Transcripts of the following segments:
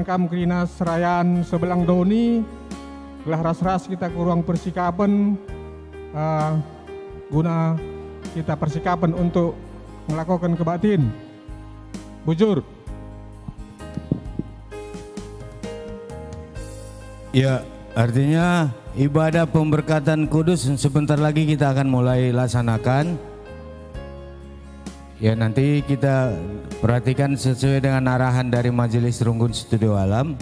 Kam kena serayan sebelang doni gelah ras-ras kita ke ruang persikapan guna kita persikapan untuk melakukan kebatin. Bujur. Ya, artinya ibadah pemberkatan kudus sebentar lagi kita akan mulai laksanakan. Ya, nanti kita perhatikan sesuai dengan arahan dari Majelis Runggun Studio Alam.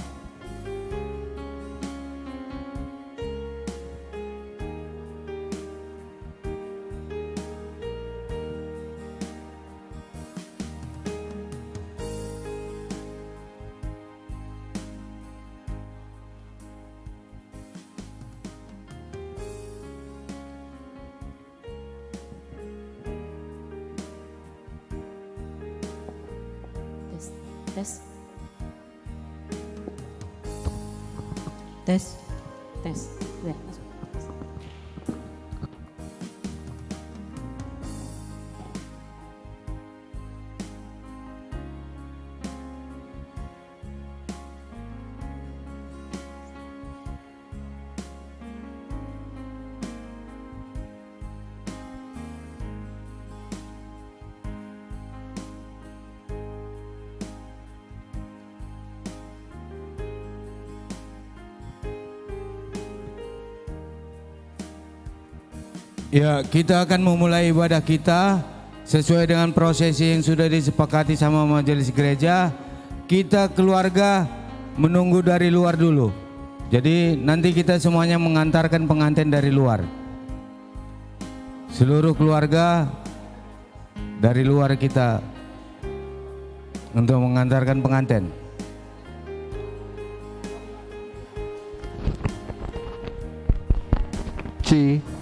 Tes. Tes. Tes. Ya, masuk. Ya, kita akan memulai ibadah kita sesuai dengan prosesi yang sudah disepakati sama majelis gereja. Kita keluarga menunggu dari luar dulu. Jadi nanti kita semuanya mengantarkan pengantin dari luar. Seluruh keluarga dari luar kita untuk mengantarkan pengantin. Ci.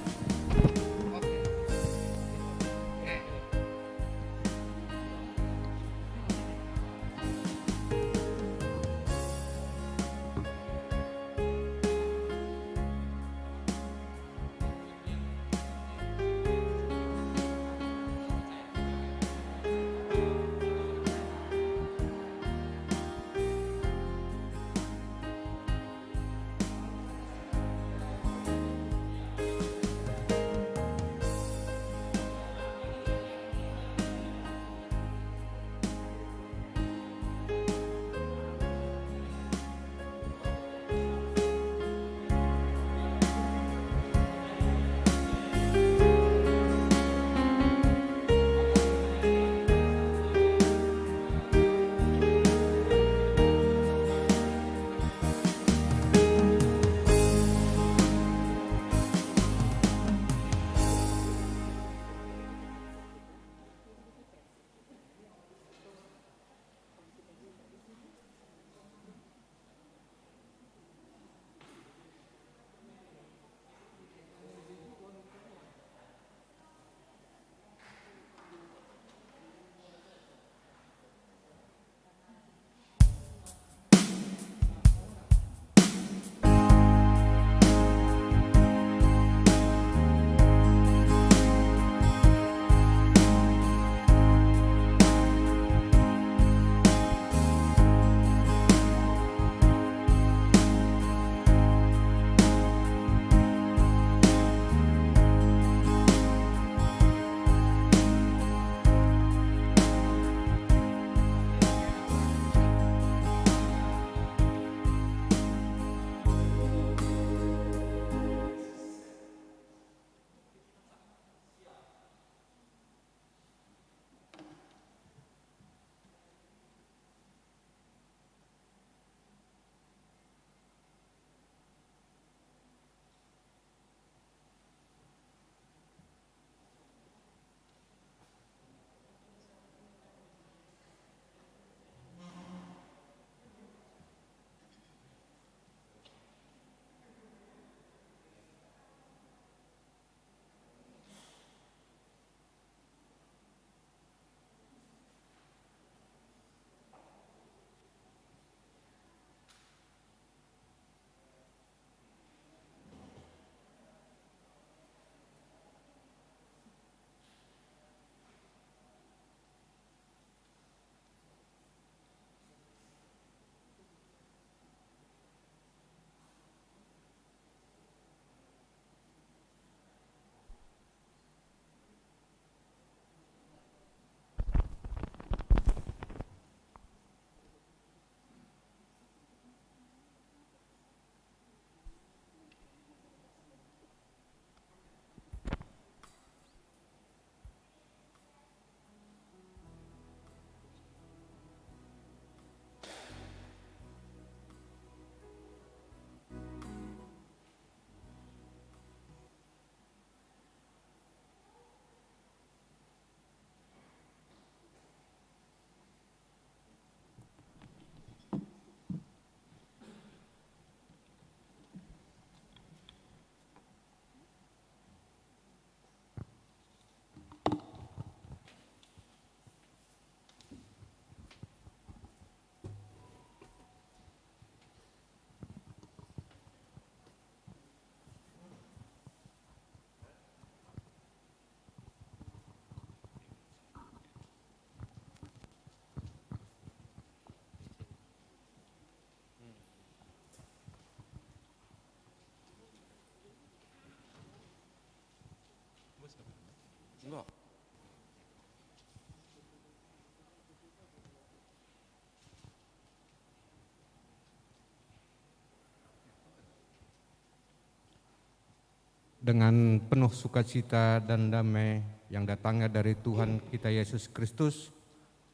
dengan penuh sukacita dan damai yang datangnya dari Tuhan kita Yesus Kristus,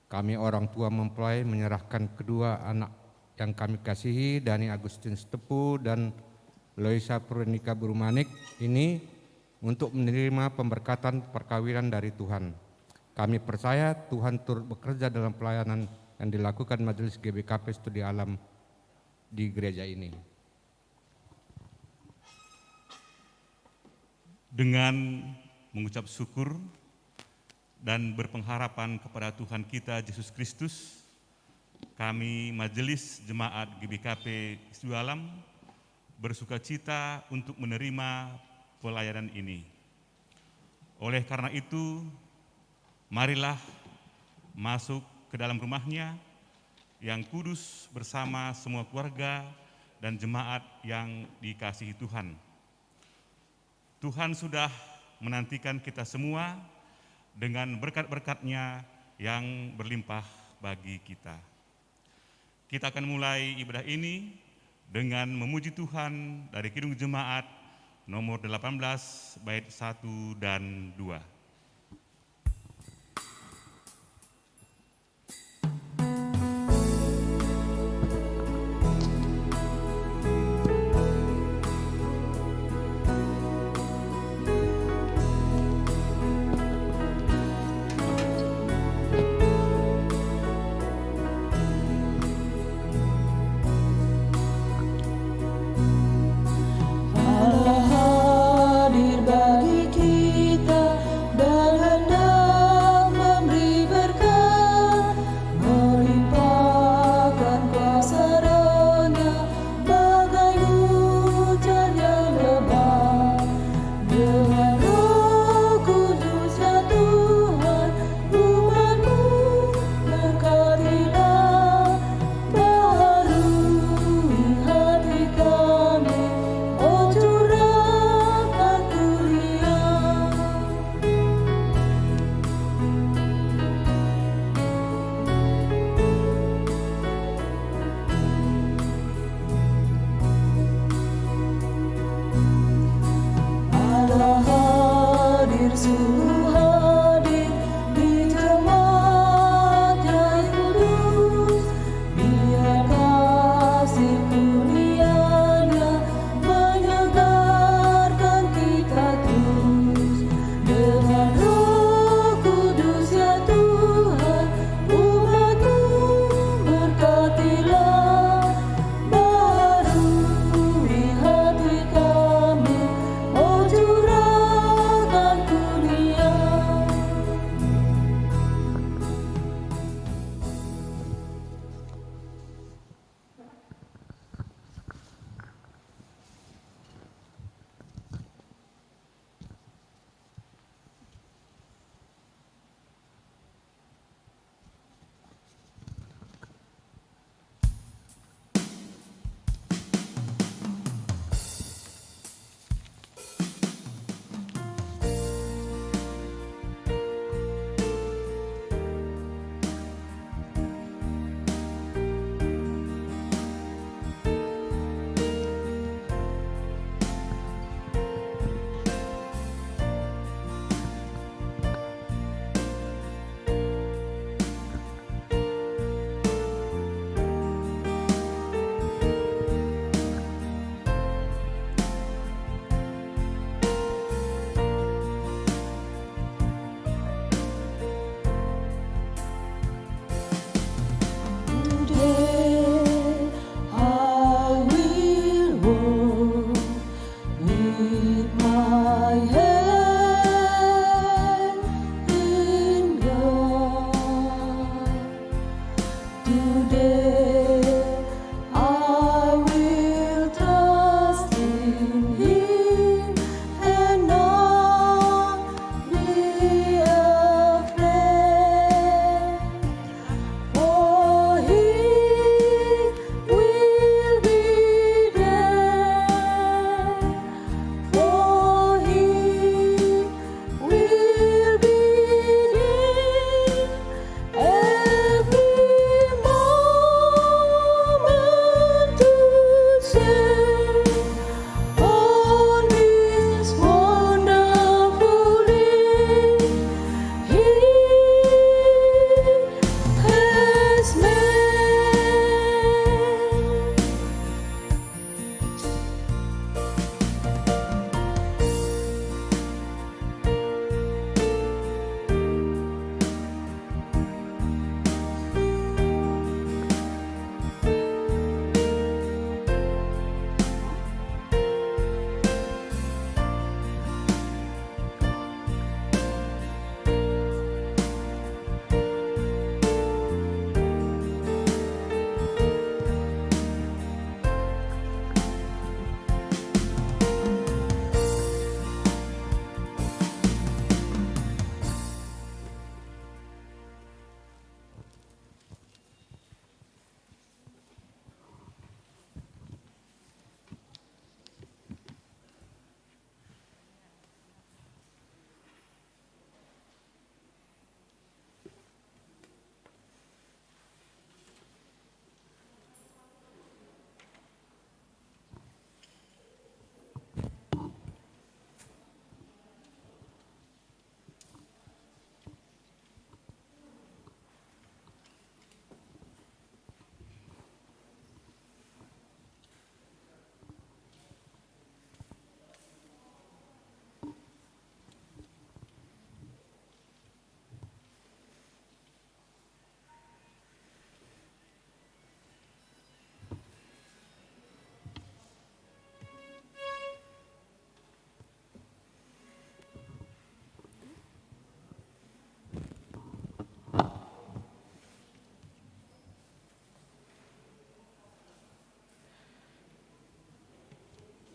kami orang tua mempelai menyerahkan kedua anak yang kami kasihi, Dani Agustinus Tepu dan Loisa Purnika Burumanik ini untuk menerima pemberkatan perkawinan dari Tuhan. Kami percaya Tuhan turut bekerja dalam pelayanan yang dilakukan Majelis GBKP Studi Alam di gereja ini. Dengan mengucap syukur dan berpengharapan kepada Tuhan kita Yesus Kristus, kami Majelis Jemaat GBKP Studi Alam bersukacita untuk menerima pelayanan ini. Oleh karena itu, marilah masuk ke dalam rumahnya yang kudus bersama semua keluarga dan jemaat yang dikasihi Tuhan. Tuhan sudah menantikan kita semua dengan berkat-berkat-Nya yang berlimpah bagi kita. Kita akan mulai ibadah ini dengan memuji Tuhan dari Kidung Jemaat nomor 18 bait 1 dan 2. Hadir bagi kita dan hendak memberi berkat, melimpahkan kuasa-Nya bagai hujan yang lebat. Dengan Roh Kudus ya Tuhan, umat-Mu berkatilah, baharui hati kami, oh curahkan kurnia. Allah hadir, sungguh hadir di jemaat-Nya yang kudus. Biar kasih kurnia-Nya menyegarkan kita terus. Dengan Roh Kudus ya Tuhan, umat-Mu berkatilah, baharui hati kami, oh curahkan kurnia. Today I will walk with my hand in God. Today I will trust in Him and not be afraid. For He will be there. For He will be there every moment to share on His wonderful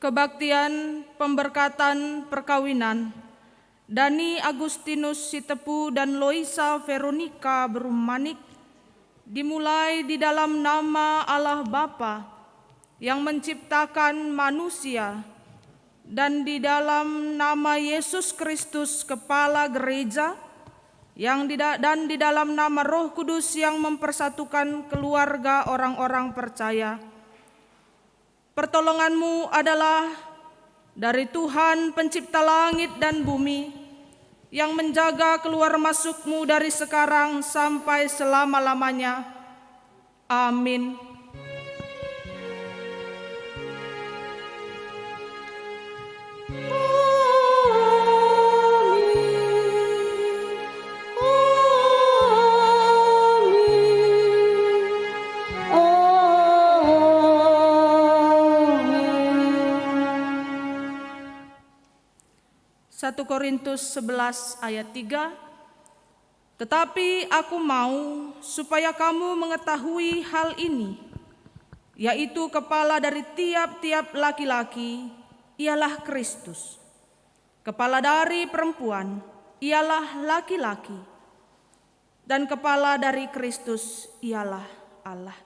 kebaktian pemberkatan perkawinan Dani Agustinus Sitepu dan Loisa Veronica Berumanik dimulai di dalam nama Allah Bapa yang menciptakan manusia dan di dalam nama Yesus Kristus Kepala Gereja dan di dalam nama Roh Kudus yang mempersatukan keluarga orang-orang percaya. Pertolonganmu adalah dari Tuhan pencipta langit dan bumi yang menjaga keluar masukmu dari sekarang sampai selama-lamanya. Amin. Satu Korintus 11 ayat 3. Tetapi aku mau supaya kamu mengetahui hal ini, yaitu kepala dari tiap-tiap laki-laki ialah Kristus. Kepala dari perempuan ialah laki-laki. Dan kepala dari Kristus ialah Allah.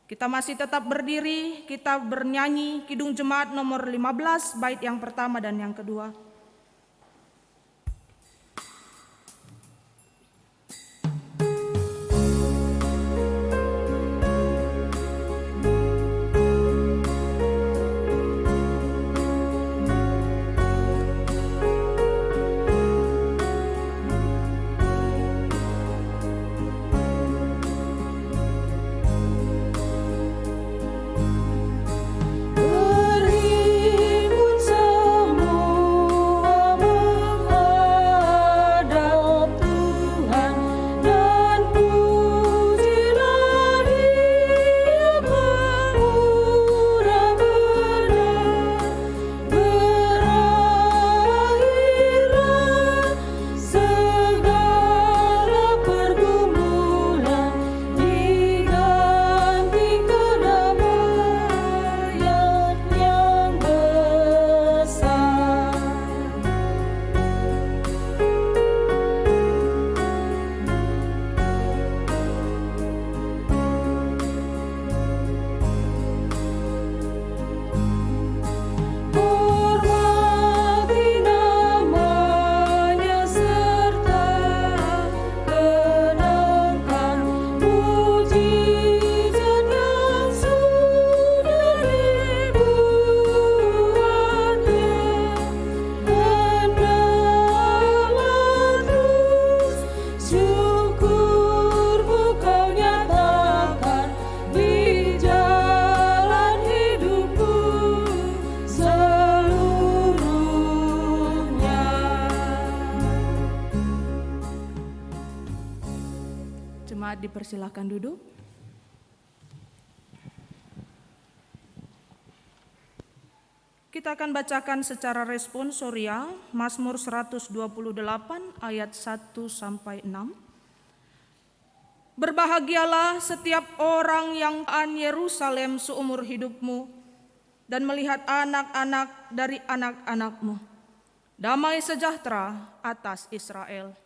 Kita masih tetap berdiri, kita bernyanyi Kidung Jemaat nomor 15, bait yang pertama dan yang kedua. Berimbun semua menghadap Tuhan dan pujilah Dia bermurah benar. Berakhirlah segala pergumulan, diganti kedamaian yang besar. Hormati namanya serta kenangkan mujizat yang sudah dibuatnya. Hendaklah terus syukurmu kau nyatakan di jalan hidupku seluruhnya. Jemaat dipersilakan duduk. Kita akan bacakan secara responsorial Mazmur 128 ayat 1 sampai 6. Berbahagialah setiap orang yang an Yerusalem seumur hidupmu dan melihat anak-anak dari anak-anakmu. Damai sejahtera atas Israel.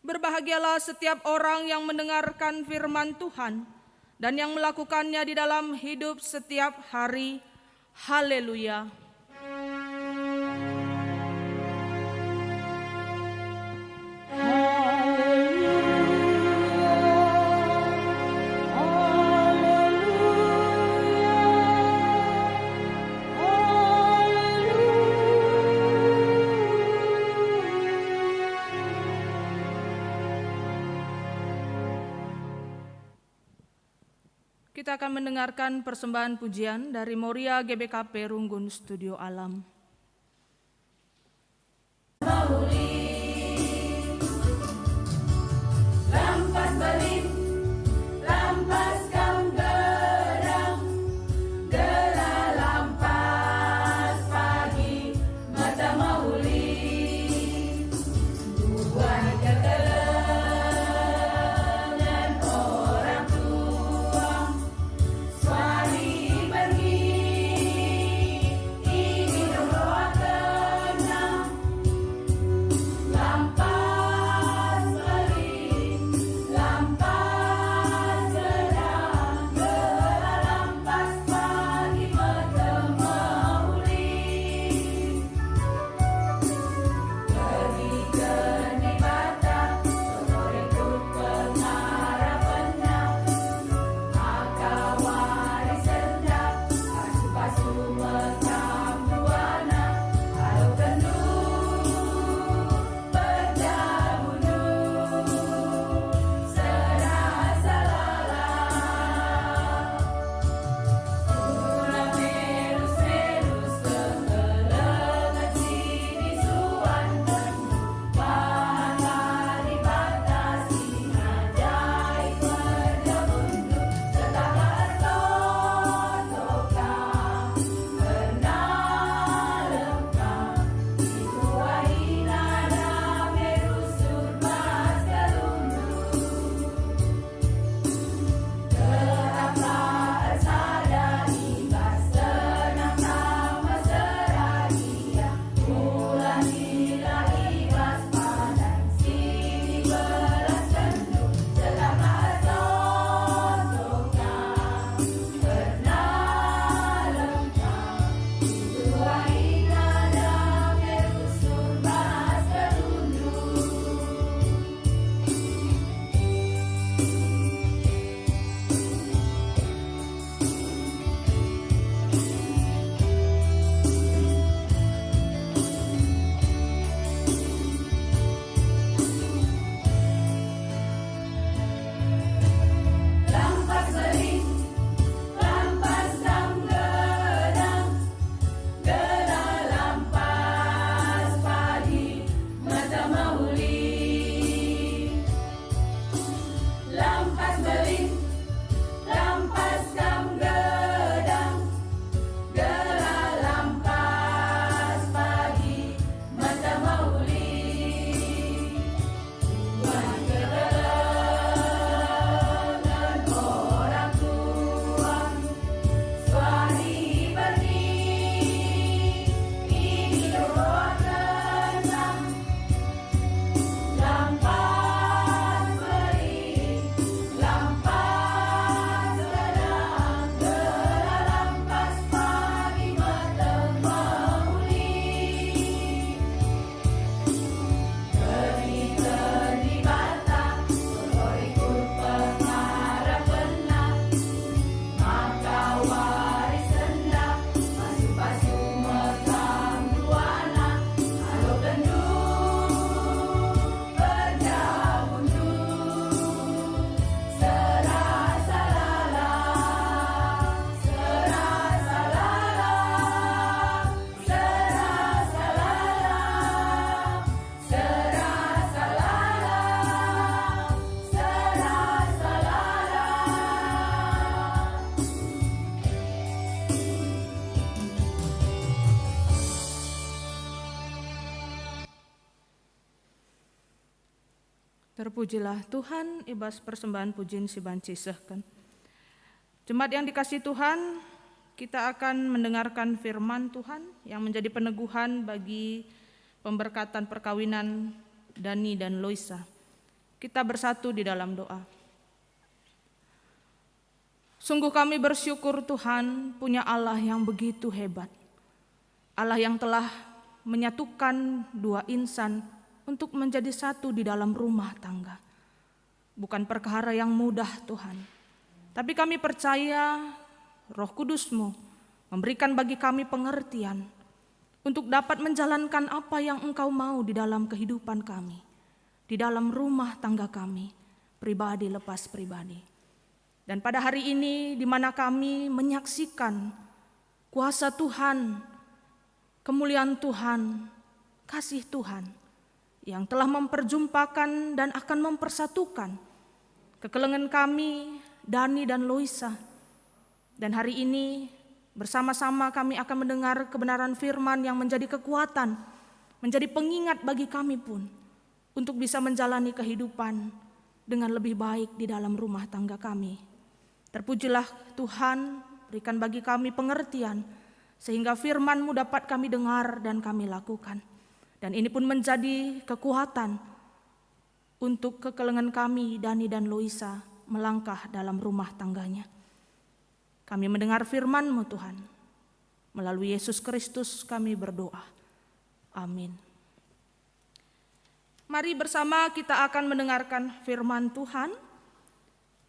Berbahagialah setiap orang yang mendengarkan firman Tuhan dan yang melakukannya di dalam hidup setiap hari. Haleluya. Kita akan mendengarkan persembahan pujian dari Moria GBKP Runggun Studio Alam. Lampas belit, lampas kaum gerang, gerak lampas pagi Terpujilah Tuhan, ibas persembahan pujian si banci sehkan. Jemaat yang dikasihi Tuhan, kita akan mendengarkan firman Tuhan yang menjadi peneguhan bagi pemberkatan perkawinan Dani dan Loisa. Kita bersatu di dalam doa. Sungguh kami bersyukur Tuhan punya Allah yang begitu hebat. Allah yang telah menyatukan dua insan untuk menjadi satu di dalam rumah tangga. Bukan perkara yang mudah Tuhan. Tapi kami percaya Roh Kudus-Mu memberikan bagi kami pengertian untuk dapat menjalankan apa yang Engkau mau di dalam kehidupan kami, di dalam rumah tangga kami, pribadi lepas pribadi. Dan pada hari ini di mana kami menyaksikan kuasa Tuhan, kemuliaan Tuhan, kasih Tuhan yang telah memperjumpakan dan akan mempersatukan kekelengan kami, Dani dan Loisa. Dan hari ini bersama-sama kami akan mendengar kebenaran firman yang menjadi kekuatan, menjadi pengingat bagi kami pun untuk bisa menjalani kehidupan dengan lebih baik di dalam rumah tangga kami. Terpujilah Tuhan, berikan bagi kami pengertian sehingga firman-Mu dapat kami dengar dan kami lakukan. Dan ini pun menjadi kekuatan untuk kekelengan kami, Dani dan Loisa, melangkah dalam rumah tangganya. Kami mendengar firman-Mu Tuhan. Melalui Yesus Kristus kami berdoa. Amin. Mari bersama kita akan mendengarkan firman Tuhan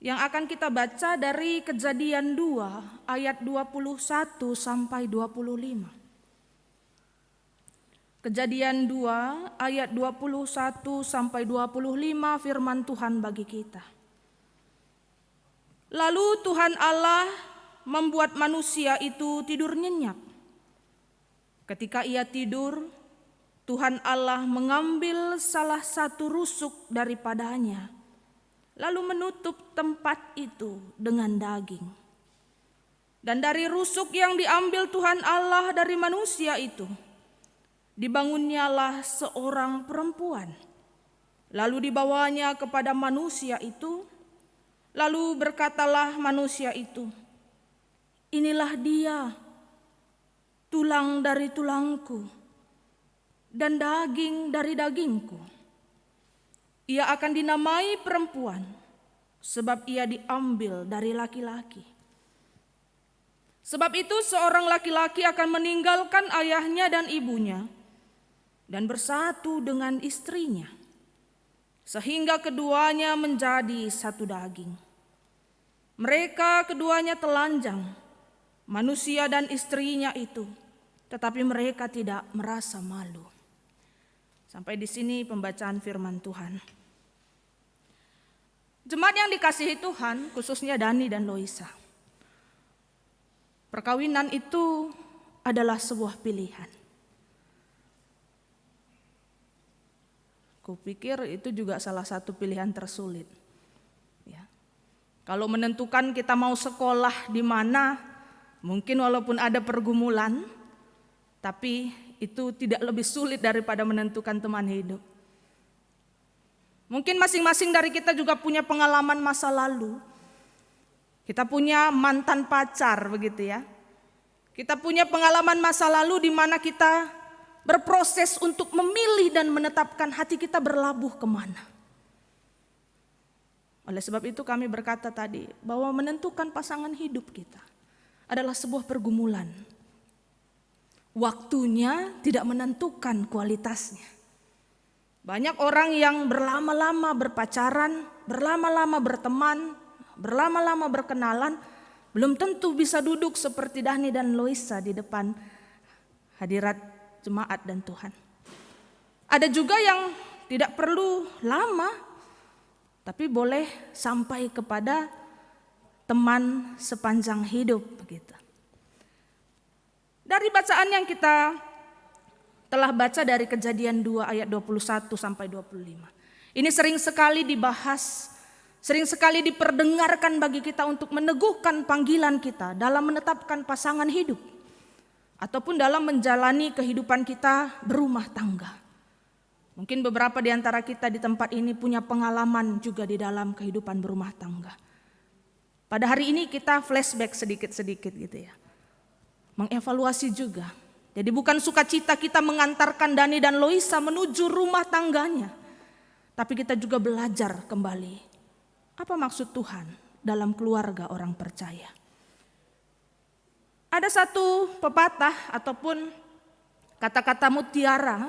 yang akan kita baca dari Kejadian 2 ayat 21 sampai 25. Kejadian 2 ayat 21 sampai 25 firman Tuhan bagi kita. Lalu Tuhan Allah membuat manusia itu tidur nyenyak. Ketika ia tidur, Tuhan Allah mengambil salah satu rusuk daripadanya, lalu menutup tempat itu dengan daging. Dan dari rusuk yang diambil Tuhan Allah dari manusia itu, dibangunnyalah seorang perempuan, lalu dibawanya kepada manusia itu, lalu berkatalah manusia itu, inilah dia, tulang dari tulangku, dan daging dari dagingku. Ia akan dinamai perempuan, sebab ia diambil dari laki-laki. Sebab itu seorang laki-laki akan meninggalkan ayahnya dan ibunya, dan bersatu dengan istrinya, sehingga keduanya menjadi satu daging. Mereka keduanya telanjang, manusia dan istrinya itu, tetapi mereka tidak merasa malu. Sampai di sini pembacaan firman Tuhan. Jemaat yang dikasihi Tuhan, khususnya Dani dan Loisa. Perkawinan itu adalah sebuah pilihan. Kupikir itu juga salah satu pilihan tersulit. Ya. Kalau menentukan kita mau sekolah di mana, mungkin walaupun ada pergumulan, tapi itu tidak lebih sulit daripada menentukan teman hidup. Mungkin masing-masing dari kita juga punya pengalaman masa lalu. Kita punya mantan pacar begitu ya. Kita punya pengalaman masa lalu di mana kita berproses untuk memilih dan menetapkan hati kita berlabuh kemana. Oleh sebab itu kami berkata tadi bahwa menentukan pasangan hidup kita adalah sebuah pergumulan. Waktunya tidak menentukan kualitasnya. Banyak orang yang berlama-lama berpacaran, berlama-lama berteman, berlama-lama berkenalan, belum tentu bisa duduk seperti Dani dan Loisa di depan hadirat jemaat dan Tuhan. Ada juga yang tidak perlu lama, tapi boleh sampai kepada teman sepanjang hidup begitu. Dari bacaan yang kita telah baca dari Kejadian 2 ayat 21 sampai 25. Ini sering sekali dibahas, sering sekali diperdengarkan bagi kita untuk meneguhkan panggilan kita dalam menetapkan pasangan hidup. Ataupun dalam menjalani kehidupan kita berumah tangga. Mungkin beberapa di antara kita di tempat ini punya pengalaman juga di dalam kehidupan berumah tangga. Pada hari ini kita flashback sedikit-sedikit gitu ya. Mengevaluasi juga. Jadi bukan sukacita kita mengantarkan Dani dan Loisa menuju rumah tangganya. Tapi kita juga belajar kembali. Apa maksud Tuhan dalam keluarga orang percaya? Ada satu pepatah ataupun kata-kata mutiara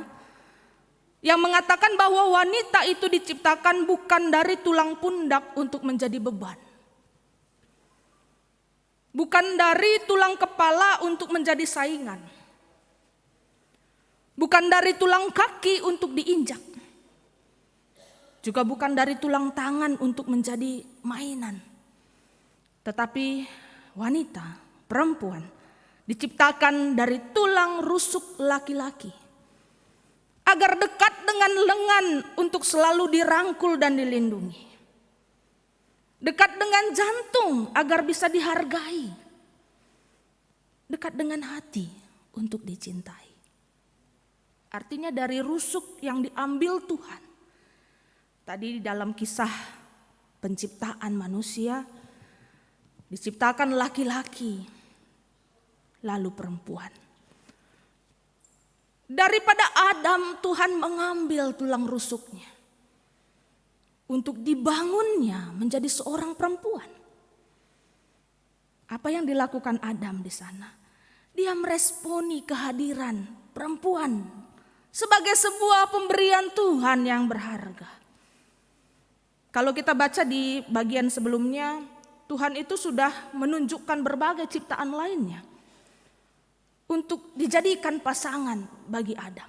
yang mengatakan bahwa wanita itu diciptakan bukan dari tulang pundak untuk menjadi beban. Bukan dari tulang kepala untuk menjadi saingan. Bukan dari tulang kaki untuk diinjak. Juga bukan dari tulang tangan untuk menjadi mainan. Tetapi wanita, perempuan, diciptakan dari tulang rusuk laki-laki. Agar dekat dengan lengan untuk selalu dirangkul dan dilindungi. Dekat dengan jantung agar bisa dihargai. Dekat dengan hati untuk dicintai. Artinya dari rusuk yang diambil Tuhan. Tadi di dalam kisah penciptaan manusia, diciptakan laki-laki, lalu perempuan. Daripada Adam, Tuhan mengambil tulang rusuknya untuk dibangunnya menjadi seorang perempuan. Apa yang dilakukan Adam di sana? Dia meresponi kehadiran perempuan sebagai sebuah pemberian Tuhan yang berharga. Kalau kita baca di bagian sebelumnya, Tuhan itu sudah menunjukkan berbagai ciptaan lainnya untuk dijadikan pasangan bagi Adam.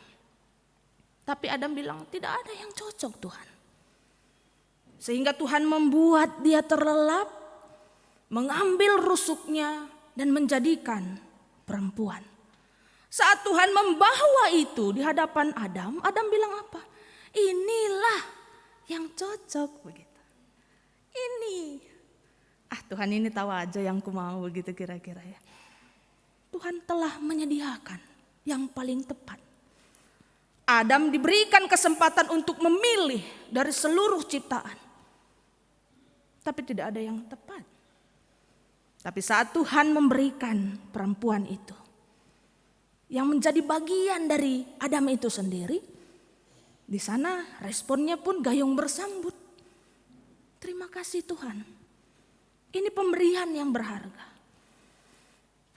Tapi Adam bilang tidak ada yang cocok Tuhan. Sehingga Tuhan membuat dia terlelap, mengambil rusuknya dan menjadikan perempuan. Saat Tuhan membawa itu di hadapan Adam, Adam bilang apa? Inilah yang cocok begitu. Ini. Tuhan ini tahu aja yang ku mau begitu kira-kira ya. Tuhan telah menyediakan yang paling tepat. Adam diberikan kesempatan untuk memilih dari seluruh ciptaan. Tapi tidak ada yang tepat. Tapi saat Tuhan memberikan perempuan itu, yang menjadi bagian dari Adam itu sendiri, di sana responnya pun gayung bersambut. Terima kasih Tuhan. Ini pemberian yang berharga.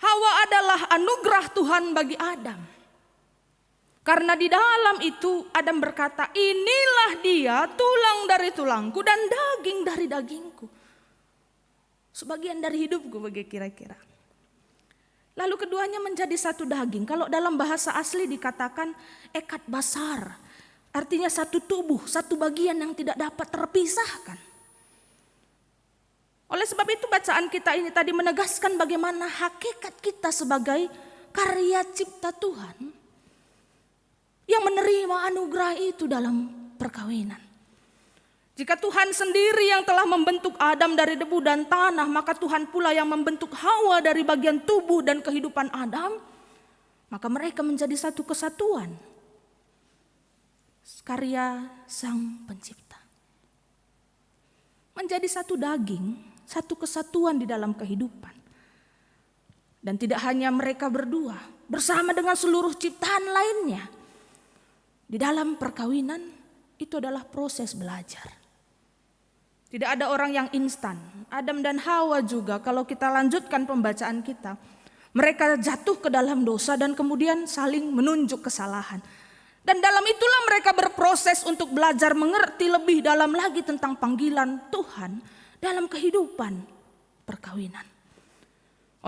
Hawa adalah anugerah Tuhan bagi Adam. Karena di dalam itu Adam berkata, inilah dia tulang dari tulangku dan daging dari dagingku. Sebagian dari hidupku bagi kira-kira. Lalu keduanya menjadi satu daging. Kalau dalam bahasa asli dikatakan ekat basar. Artinya satu tubuh, satu bagian yang tidak dapat terpisahkan. Oleh sebab itu bacaan kita ini tadi menegaskan bagaimana hakikat kita sebagai karya cipta Tuhan yang menerima anugerah itu dalam perkawinan. Jika Tuhan sendiri yang telah membentuk Adam dari debu dan tanah, maka Tuhan pula yang membentuk Hawa dari bagian tubuh dan kehidupan Adam, maka mereka menjadi satu kesatuan. Karya Sang Pencipta. Menjadi satu daging, satu kesatuan di dalam kehidupan. Dan tidak hanya mereka berdua, bersama dengan seluruh ciptaan lainnya. Di dalam perkawinan itu adalah proses belajar. Tidak ada orang yang instan. Adam dan Hawa juga kalau kita lanjutkan pembacaan kita, mereka jatuh ke dalam dosa dan kemudian saling menunjuk kesalahan. Dan dalam itulah mereka berproses untuk belajar mengerti lebih dalam lagi tentang panggilan Tuhan dalam kehidupan perkawinan.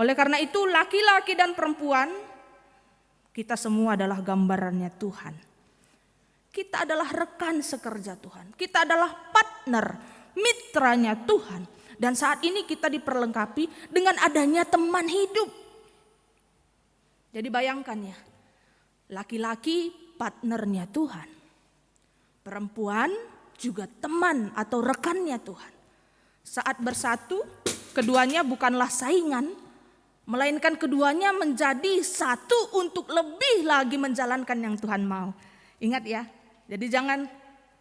Oleh karena itu laki-laki dan perempuan, kita semua adalah gambarannya Tuhan. Kita adalah rekan sekerja Tuhan. Kita adalah partner, mitranya Tuhan. Dan saat ini kita diperlengkapi dengan adanya teman hidup. Jadi bayangkan ya, laki-laki partnernya Tuhan. Perempuan juga teman atau rekannya Tuhan. Saat bersatu, keduanya bukanlah saingan, melainkan keduanya menjadi satu untuk lebih lagi menjalankan yang Tuhan mau. Ingat ya, Jadi jangan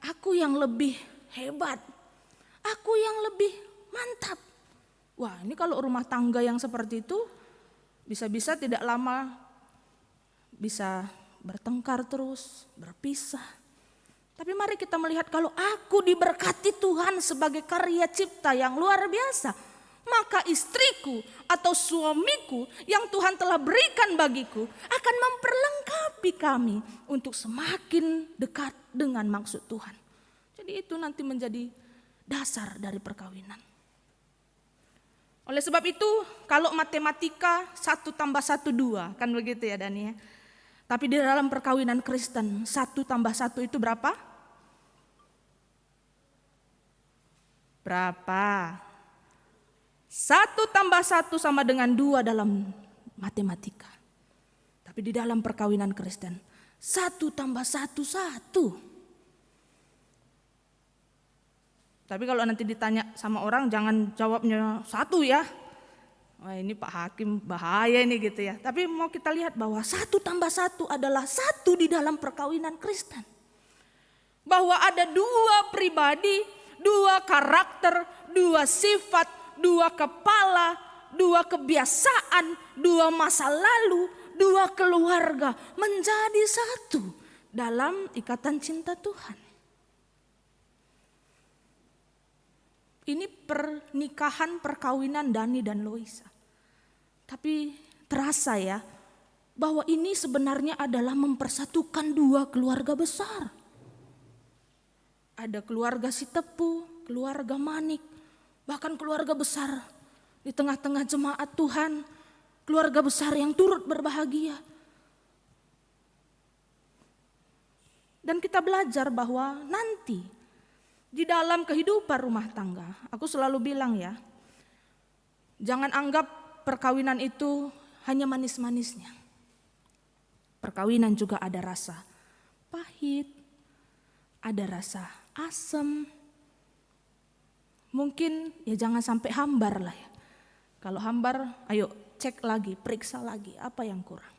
aku yang lebih hebat, aku yang lebih mantap. Wah, ini kalau rumah tangga yang seperti itu bisa-bisa tidak lama bisa bertengkar terus, berpisah. Tapi mari kita melihat kalau aku diberkati Tuhan sebagai karya cipta yang luar biasa, maka istriku atau suamiku yang Tuhan telah berikan bagiku akan memperlengkapi kami untuk semakin dekat dengan maksud Tuhan. Jadi itu nanti menjadi dasar dari perkawinan. Oleh sebab itu kalau matematika 1 tambah 1 2, kan begitu ya Dani ya. Tapi di dalam perkawinan Kristen 1 tambah 1 itu berapa? Berapa? 1 tambah 1 sama dengan 2 dalam matematika. Tapi di dalam perkawinan Kristen 1 tambah 1 1. Tapi kalau nanti ditanya sama orang jangan jawabnya 1 ya. Wah ini Pak Hakim bahaya ini gitu ya. Tapi mau kita lihat bahwa 1 tambah 1 adalah 1 di dalam perkawinan Kristen. Bahwa ada 2 pribadi, 2 karakter, 2 sifat, 2 kepala, 2 kebiasaan, 2 masa lalu, 2 keluarga menjadi 1 dalam ikatan cinta Tuhan. Ini pernikahan perkawinan Dani dan Loisa. Tapi terasa ya bahwa ini sebenarnya adalah mempersatukan 2 keluarga besar. Ada keluarga si Tepu, keluarga Manik, bahkan keluarga besar di tengah-tengah jemaat Tuhan, keluarga besar yang turut berbahagia. Dan kita belajar bahwa nanti di dalam kehidupan rumah tangga, aku selalu bilang ya, jangan anggap perkawinan itu hanya manis-manisnya. Perkawinan juga ada rasa pahit, ada rasa asam. Mungkin ya jangan sampai hambar lah ya. Kalau hambar, ayo cek lagi, periksa lagi apa yang kurang.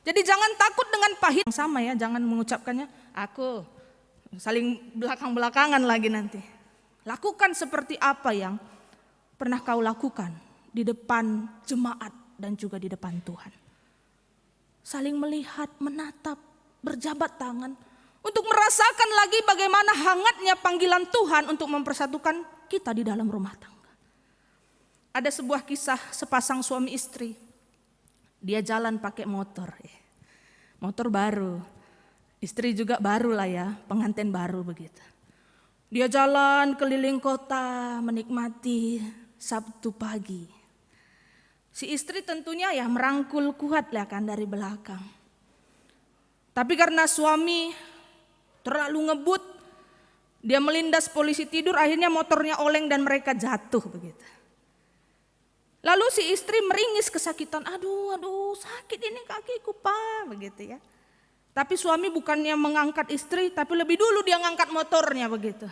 Jadi jangan takut dengan pahit yang sama ya, jangan mengucapkannya aku, saling belakang-belakangan lagi nanti. Lakukan seperti apa yang pernah kau lakukan di depan jemaat dan juga di depan Tuhan. Saling melihat, menatap, berjabat tangan untuk merasakan lagi bagaimana hangatnya panggilan Tuhan untuk mempersatukan kita di dalam rumah tangga. Ada sebuah kisah sepasang suami istri. Dia jalan pakai motor. Motor baru. Istri juga baru lah ya, pengantin baru begitu. Dia jalan keliling kota menikmati Sabtu pagi. Si istri tentunya ya merangkul kuat lah kan dari belakang. Tapi karena suami terlalu ngebut, dia melindas polisi tidur, akhirnya motornya oleng dan mereka jatuh begitu. Lalu si istri meringis kesakitan, aduh sakit ini kakiku Pak, begitu ya. Tapi suami bukannya mengangkat istri, tapi lebih dulu dia ngangkat motornya begitu.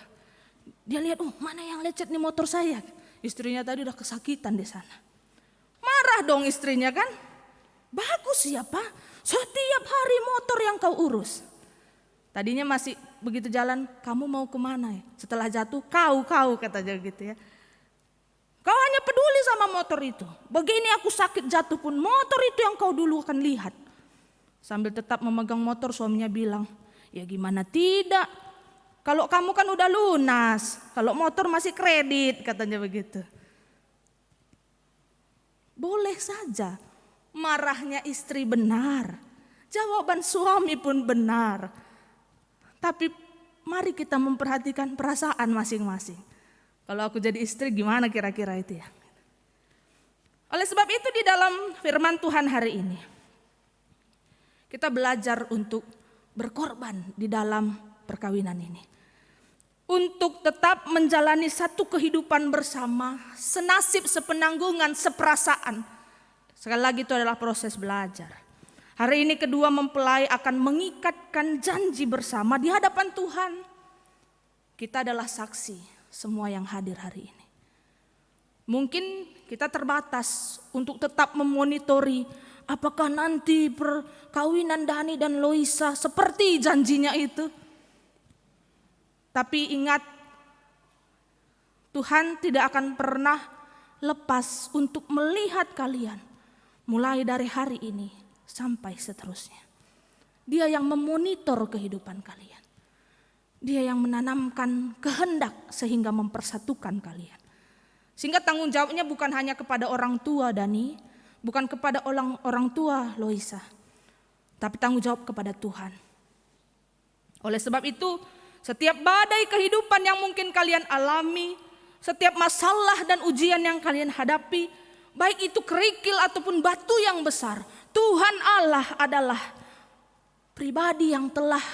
Dia lihat, mana yang lecet nih motor saya. Istrinya tadi udah kesakitan di sana. Marah dong istrinya kan. Bagus ya Pak, setiap hari motor yang kau urus. Tadinya masih begitu jalan, kamu mau kemana ya? Setelah jatuh, kau katanya gitu ya. Kau hanya peduli sama motor itu. Begini aku sakit jatuh pun motor itu yang kau dulu akan lihat. Sambil tetap memegang motor suaminya bilang, ya gimana tidak. Kalau kamu kan udah lunas, kalau motor masih kredit katanya begitu. Boleh saja marahnya istri benar, jawaban suami pun benar. Tapi mari kita memperhatikan perasaan masing-masing. Kalau aku jadi istri gimana kira-kira itu ya. Oleh sebab itu di dalam firman Tuhan hari ini, kita belajar untuk berkorban di dalam perkawinan ini. Untuk tetap menjalani satu kehidupan bersama, senasib, sepenanggungan, seperasaan. Sekali lagi itu adalah proses belajar. Hari ini kedua mempelai akan mengikatkan janji bersama di hadapan Tuhan. Kita adalah saksi semua yang hadir hari ini. Mungkin kita terbatas untuk tetap memonitori apakah nanti perkawinan Dani dan Loisa seperti janjinya itu. Tapi ingat, Tuhan tidak akan pernah lepas untuk melihat kalian mulai dari hari ini sampai seterusnya. Dia yang memonitor kehidupan kalian. Dia yang menanamkan kehendak sehingga mempersatukan kalian. Sehingga tanggung jawabnya bukan hanya kepada orang tua Dani, bukan kepada orang tua Loisa, tapi tanggung jawab kepada Tuhan. Oleh sebab itu, setiap badai kehidupan yang mungkin kalian alami, setiap masalah dan ujian yang kalian hadapi, baik itu kerikil ataupun batu yang besar, Tuhan Allah adalah pribadi yang telah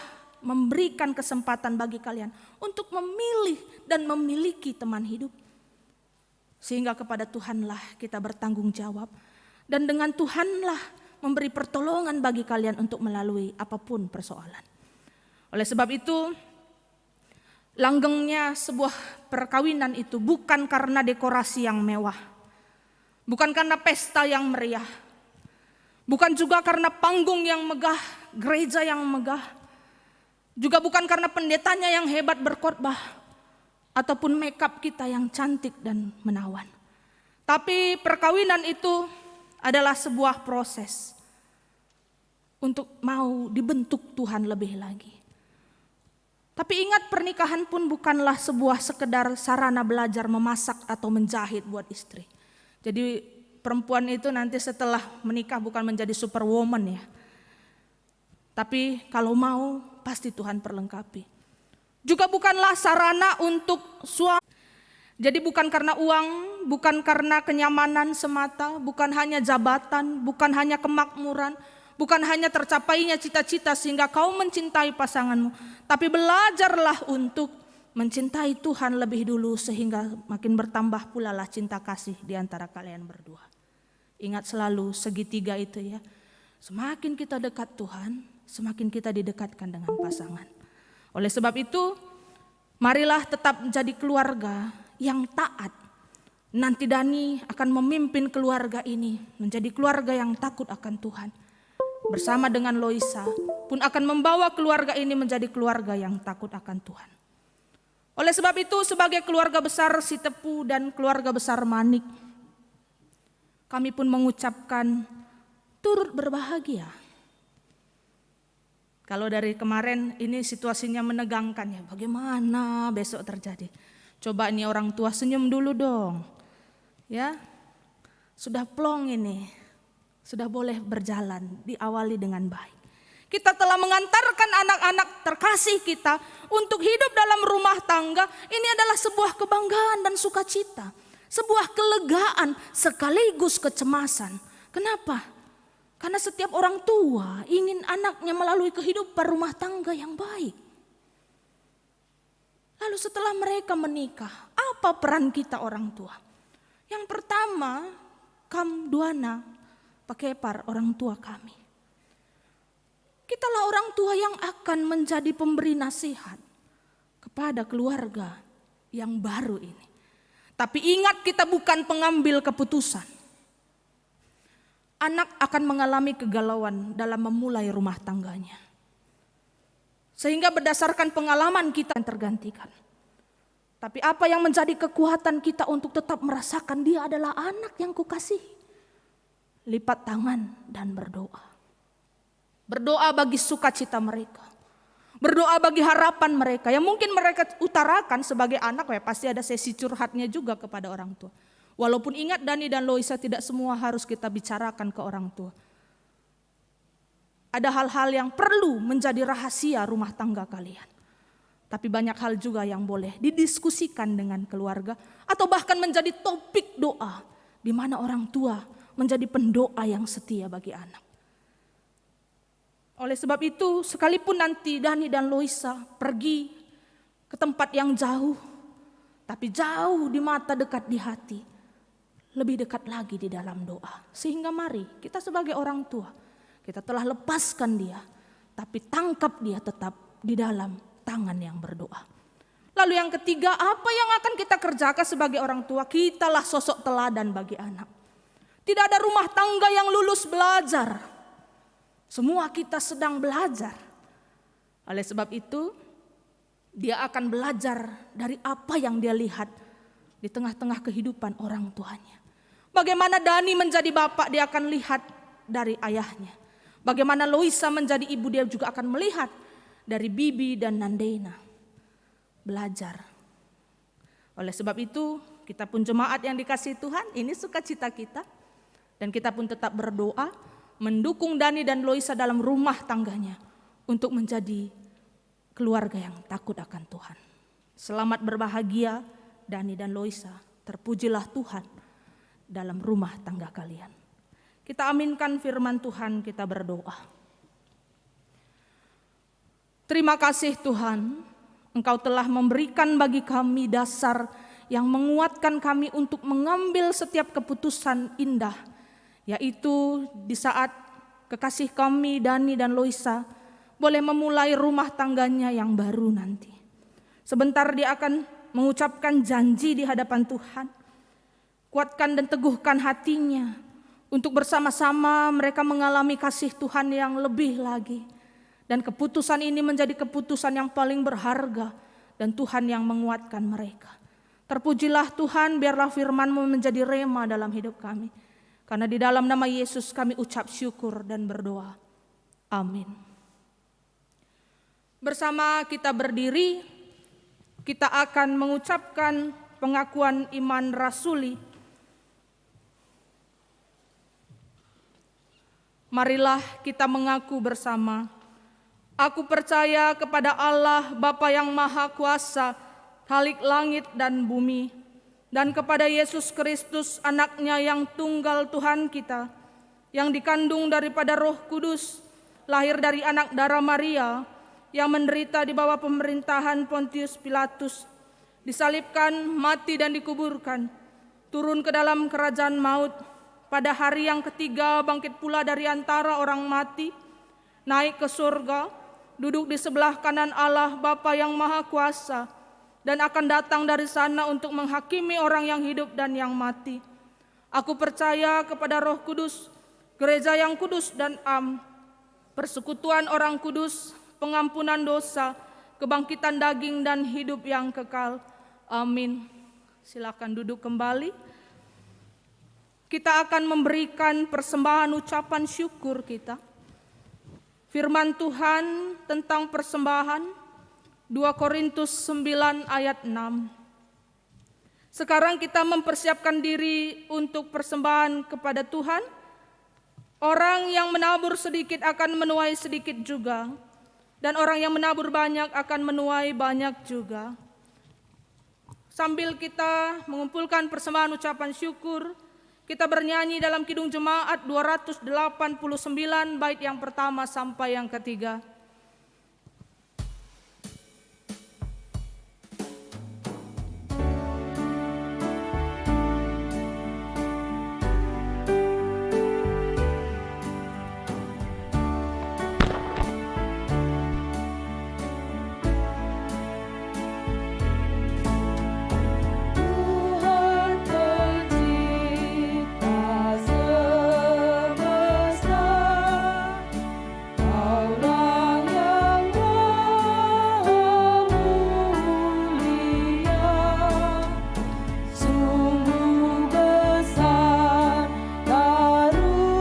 memberikan kesempatan bagi kalian untuk memilih dan memiliki teman hidup. Sehingga kepada Tuhanlah kita bertanggung jawab, dan dengan Tuhanlah memberi pertolongan bagi kalian untuk melalui apapun persoalan. Oleh sebab itu, langgengnya sebuah perkawinan itu bukan karena dekorasi yang mewah, bukan karena pesta yang meriah, bukan juga karena panggung yang megah, gereja yang megah, juga bukan karena pendetanya yang hebat berkhotbah, ataupun makeup kita yang cantik dan menawan. Tapi perkawinan itu adalah sebuah proses untuk mau dibentuk Tuhan lebih lagi. Tapi ingat, pernikahan pun bukanlah sebuah sekedar sarana belajar memasak atau menjahit buat istri. Jadi perempuan itu nanti setelah menikah bukan menjadi superwoman ya. Tapi kalau mau pasti Tuhan perlengkapi. Juga bukanlah sarana untuk suami. Jadi bukan karena uang, bukan karena kenyamanan semata, bukan hanya jabatan, bukan hanya kemakmuran, bukan hanya tercapainya cita-cita sehingga kau mencintai pasanganmu. Tapi belajarlah untuk mencintai Tuhan lebih dulu sehingga makin bertambah pula lah cinta kasih di antara kalian berdua. Ingat selalu segitiga itu ya. Semakin kita dekat Tuhan, semakin kita didekatkan dengan pasangan. Oleh sebab itu, marilah tetap menjadi keluarga yang taat. Nanti Dani akan memimpin keluarga ini menjadi keluarga yang takut akan Tuhan. Bersama dengan Loisa pun akan membawa keluarga ini menjadi keluarga yang takut akan Tuhan. Oleh sebab itu, sebagai keluarga besar Sitepu dan keluarga besar Manik, kami pun mengucapkan turut berbahagia. Kalau dari kemarin ini situasinya menegangkan ya, bagaimana besok terjadi? Coba nih orang tua senyum dulu dong. Ya, sudah plong ini, sudah boleh berjalan, diawali dengan baik. Kita telah mengantarkan anak-anak terkasih kita untuk hidup dalam rumah tangga. Ini adalah sebuah kebanggaan dan sukacita, sebuah kelegaan sekaligus kecemasan. Kenapa? Karena setiap orang tua ingin anaknya melalui kehidupan rumah tangga yang baik. Lalu setelah mereka menikah, apa peran kita orang tua? Yang pertama, kam duana pakepar orang tua kami. Kitalah orang tua yang akan menjadi pemberi nasihat kepada keluarga yang baru ini. Tapi ingat, kita bukan pengambil keputusan. Anak akan mengalami kegalauan dalam memulai rumah tangganya. Sehingga berdasarkan pengalaman kita yang tergantikan. Tapi apa yang menjadi kekuatan kita untuk tetap merasakan dia adalah anak yang kukasihi. Lipat tangan dan berdoa. Berdoa bagi sukacita mereka. Berdoa bagi harapan mereka. Yang mungkin mereka utarakan sebagai anak, ya pasti ada sesi curhatnya juga kepada orang tua. Walaupun ingat, Dani dan Loisa, tidak semua harus kita bicarakan ke orang tua. Ada hal-hal yang perlu menjadi rahasia rumah tangga kalian. Tapi banyak hal juga yang boleh didiskusikan dengan keluarga. Atau bahkan menjadi topik doa. Di mana orang tua menjadi pendoa yang setia bagi anak. Oleh sebab itu, sekalipun nanti Dani dan Loisa pergi ke tempat yang jauh. Tapi jauh di mata, dekat di hati. Lebih dekat lagi di dalam doa. Sehingga mari kita sebagai orang tua, kita telah lepaskan dia, tapi tangkap dia tetap di dalam tangan yang berdoa. Lalu yang ketiga, apa yang akan kita kerjakan sebagai orang tua? Kitalah sosok teladan bagi anak. Tidak ada rumah tangga yang lulus belajar. Semua kita sedang belajar. Oleh sebab itu, Dia akan belajar dari apa yang dia lihat di tengah-tengah kehidupan orang tuanya. Bagaimana Dani menjadi bapak, dia akan lihat dari ayahnya. Bagaimana Loisa menjadi ibu, dia juga akan melihat dari Bibi dan Nandena. Belajar. Oleh sebab itu, kita pun jemaat yang dikasihi Tuhan, ini sukacita kita. Dan kita pun tetap berdoa, mendukung Dani dan Loisa dalam rumah tangganya untuk menjadi keluarga yang takut akan Tuhan. Selamat berbahagia Dani dan Loisa, terpujilah Tuhan dalam rumah tangga kalian. Kita aminkan firman Tuhan, kita berdoa. Terima kasih Tuhan, Engkau telah memberikan bagi kami dasar yang menguatkan kami untuk mengambil setiap keputusan indah, yaitu di saat kekasih kami Dani dan Loisa boleh memulai rumah tangganya yang baru nanti. Sebentar dia akan mengucapkan janji di hadapan Tuhan. Kuatkan dan teguhkan hatinya untuk bersama-sama mereka mengalami kasih Tuhan yang lebih lagi. Dan keputusan ini menjadi keputusan yang paling berharga dan Tuhan yang menguatkan mereka. Terpujilah Tuhan, biarlah firman-Mu menjadi rema dalam hidup kami. Karena di dalam nama Yesus kami ucap syukur dan berdoa. Amin. Bersama kita berdiri, kita akan mengucapkan pengakuan iman rasuli. Marilah kita mengaku bersama. Aku percaya kepada Allah Bapa yang Maha Kuasa, Khalik langit dan bumi, dan kepada Yesus Kristus anaknya yang tunggal Tuhan kita, yang dikandung daripada Roh Kudus, lahir dari anak darah Maria, yang menderita di bawah pemerintahan Pontius Pilatus, disalibkan, mati dan dikuburkan, turun ke dalam kerajaan maut, pada hari yang ketiga bangkit pula dari antara orang mati, naik ke surga, duduk di sebelah kanan Allah Bapa yang Maha Kuasa, dan akan datang dari sana untuk menghakimi orang yang hidup dan yang mati. Aku percaya kepada Roh Kudus, gereja yang kudus dan am, persekutuan orang kudus, pengampunan dosa, kebangkitan daging dan hidup yang kekal. Amin. Silakan duduk kembali. Kita akan memberikan persembahan ucapan syukur kita. Firman Tuhan tentang persembahan 2 Korintus 9 ayat 6. Sekarang kita mempersiapkan diri untuk persembahan kepada Tuhan. Orang yang menabur sedikit akan menuai sedikit juga, dan orang yang menabur banyak akan menuai banyak juga. Sambil kita mengumpulkan persembahan ucapan syukur, kita bernyanyi dalam Kidung Jemaat 289 bait yang pertama sampai yang ketiga. Tuhan pencipta semesta, Kaulah yang maha mulia. Sungguh besar karunia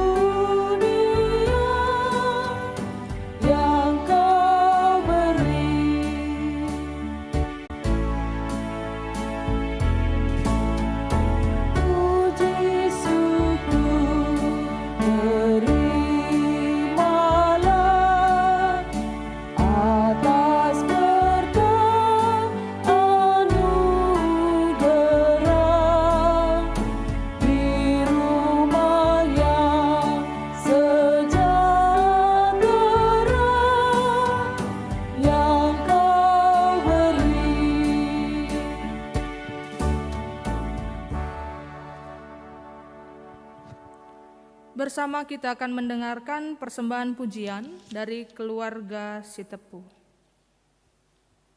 yang Kau beri. Puji syukur terimalah atas berkat anugerah di rumah yang sejahtera yang Kau beri. Bersama kita akan mendengarkan persembahan pujian dari keluarga Sitepu.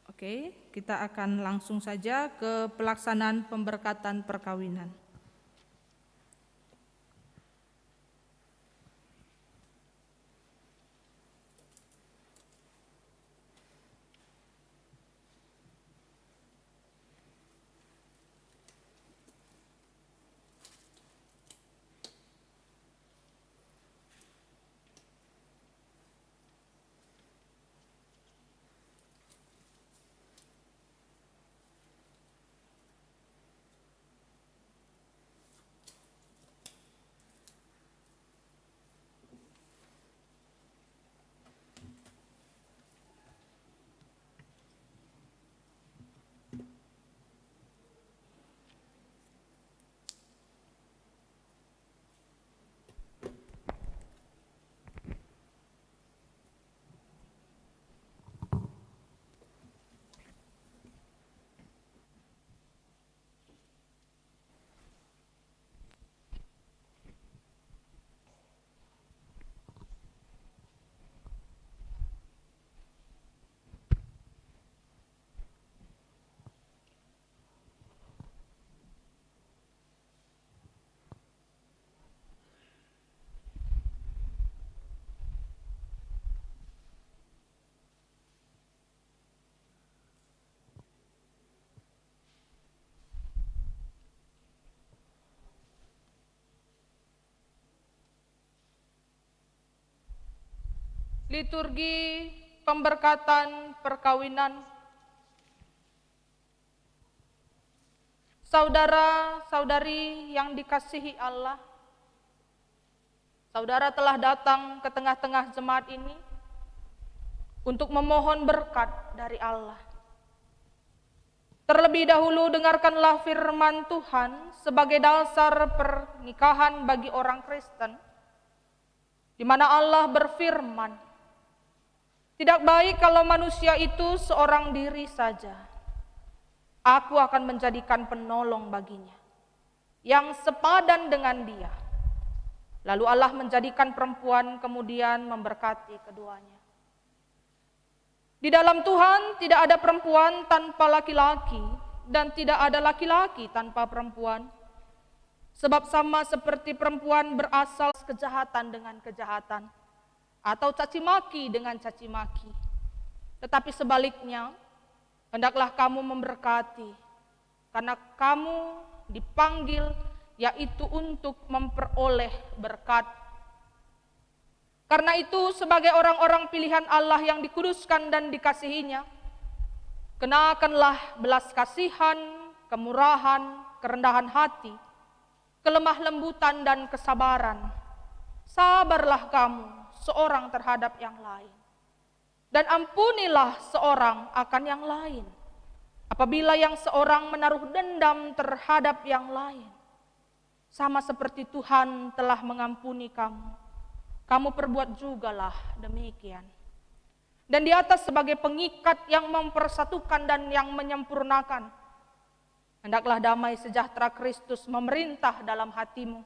Oke, kita akan langsung saja ke pelaksanaan pemberkatan perkawinan. Liturgi pemberkatan perkawinan. Saudara-saudari yang dikasihi Allah, saudara telah datang ke tengah-tengah jemaat ini untuk memohon berkat dari Allah. Terlebih dahulu dengarkanlah firman Tuhan sebagai dasar pernikahan bagi orang Kristen, di mana Allah berfirman, "Tidak baik kalau manusia itu seorang diri saja. Aku akan menjadikan penolong baginya, yang sepadan dengan dia." Lalu Allah menjadikan perempuan kemudian memberkati keduanya. Di dalam Tuhan tidak ada perempuan tanpa laki-laki, dan tidak ada laki-laki tanpa perempuan. Sebab sama seperti perempuan berasal kejahatan dengan kejahatan, atau caci maki dengan caci maki. Tetapi sebaliknya, hendaklah kamu memberkati, karena kamu dipanggil yaitu untuk memperoleh berkat. Karena itu sebagai orang-orang pilihan Allah yang dikuduskan dan dikasihinya, kenakanlah belas kasihan, kemurahan, kerendahan hati, kelemah lembutan dan kesabaran. Sabarlah kamu seorang terhadap yang lain, dan ampunilah seorang akan yang lain. Apabila yang seorang menaruh dendam terhadap yang lain, sama seperti Tuhan telah mengampuni kamu, kamu perbuat jugalah demikian. Dan di atas sebagai pengikat yang mempersatukan dan yang menyempurnakan, hendaklah damai sejahtera Kristus memerintah dalam hatimu.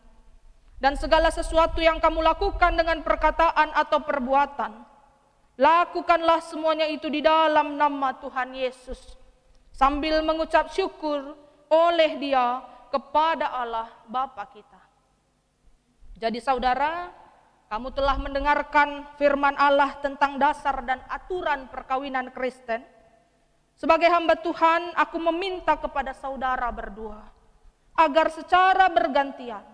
Dan segala sesuatu yang kamu lakukan dengan perkataan atau perbuatan, lakukanlah semuanya itu di dalam nama Tuhan Yesus, sambil mengucap syukur oleh Dia kepada Allah Bapa kita. Jadi saudara, kamu telah mendengarkan firman Allah tentang dasar dan aturan perkawinan Kristen. Sebagai hamba Tuhan, aku meminta kepada saudara berdua agar secara bergantian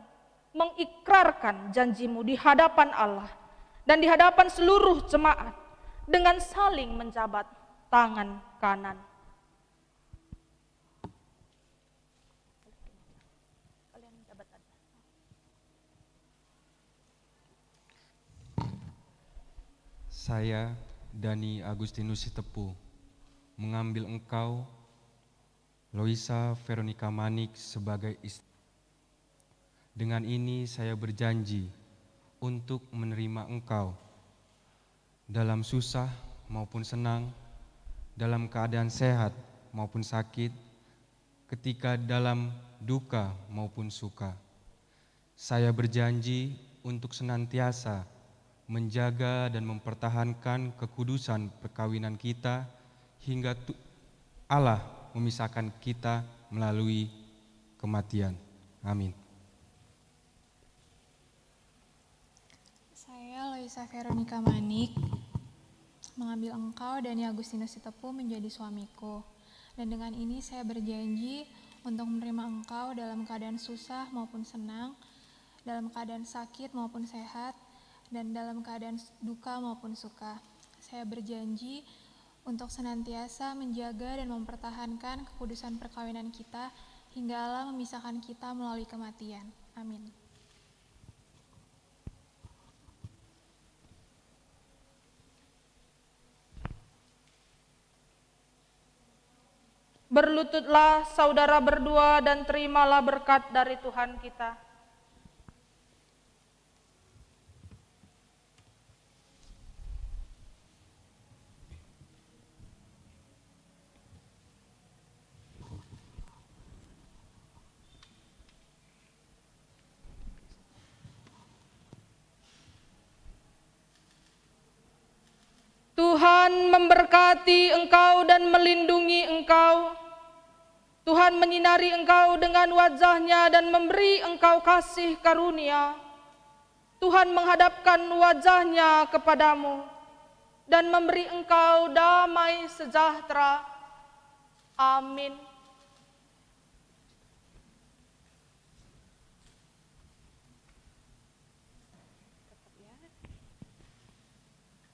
mengikrarkan janjimu di hadapan Allah dan di hadapan seluruh jemaat dengan saling menjabat tangan kanan. Saya, Dani Agustinus Sitepu, mengambil engkau, Loisa Veronica Manik, sebagai istri. Dengan ini saya berjanji untuk menerima engkau dalam susah maupun senang, dalam keadaan sehat maupun sakit, ketika dalam duka maupun suka. Saya berjanji untuk senantiasa menjaga dan mempertahankan kekudusan perkawinan kita hingga Allah memisahkan kita melalui kematian. Amin. Saya Loisa Veronica Manik mengambil engkau Dani Agustinus Sitepu menjadi suamiku. Dan dengan ini saya berjanji untuk menerima engkau dalam keadaan susah maupun senang, dalam keadaan sakit maupun sehat, dan dalam keadaan duka maupun suka. Saya berjanji untuk senantiasa menjaga dan mempertahankan kekudusan perkawinan kita hingga Allah memisahkan kita melalui kematian. Amin. Berlututlah saudara berdua dan terimalah berkat dari Tuhan kita. Tuhan memberkati engkau dan melindungi engkau. Tuhan menyinari engkau dengan wajah-Nya dan memberi engkau kasih karunia. Tuhan menghadapkan wajah-Nya kepadamu dan memberi engkau damai sejahtera. Amin.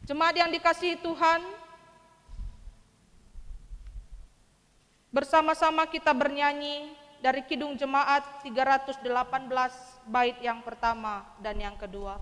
Jemaat yang dikasihi Tuhan, bersama-sama kita bernyanyi dari Kidung Jemaat 318 bait yang pertama dan yang kedua.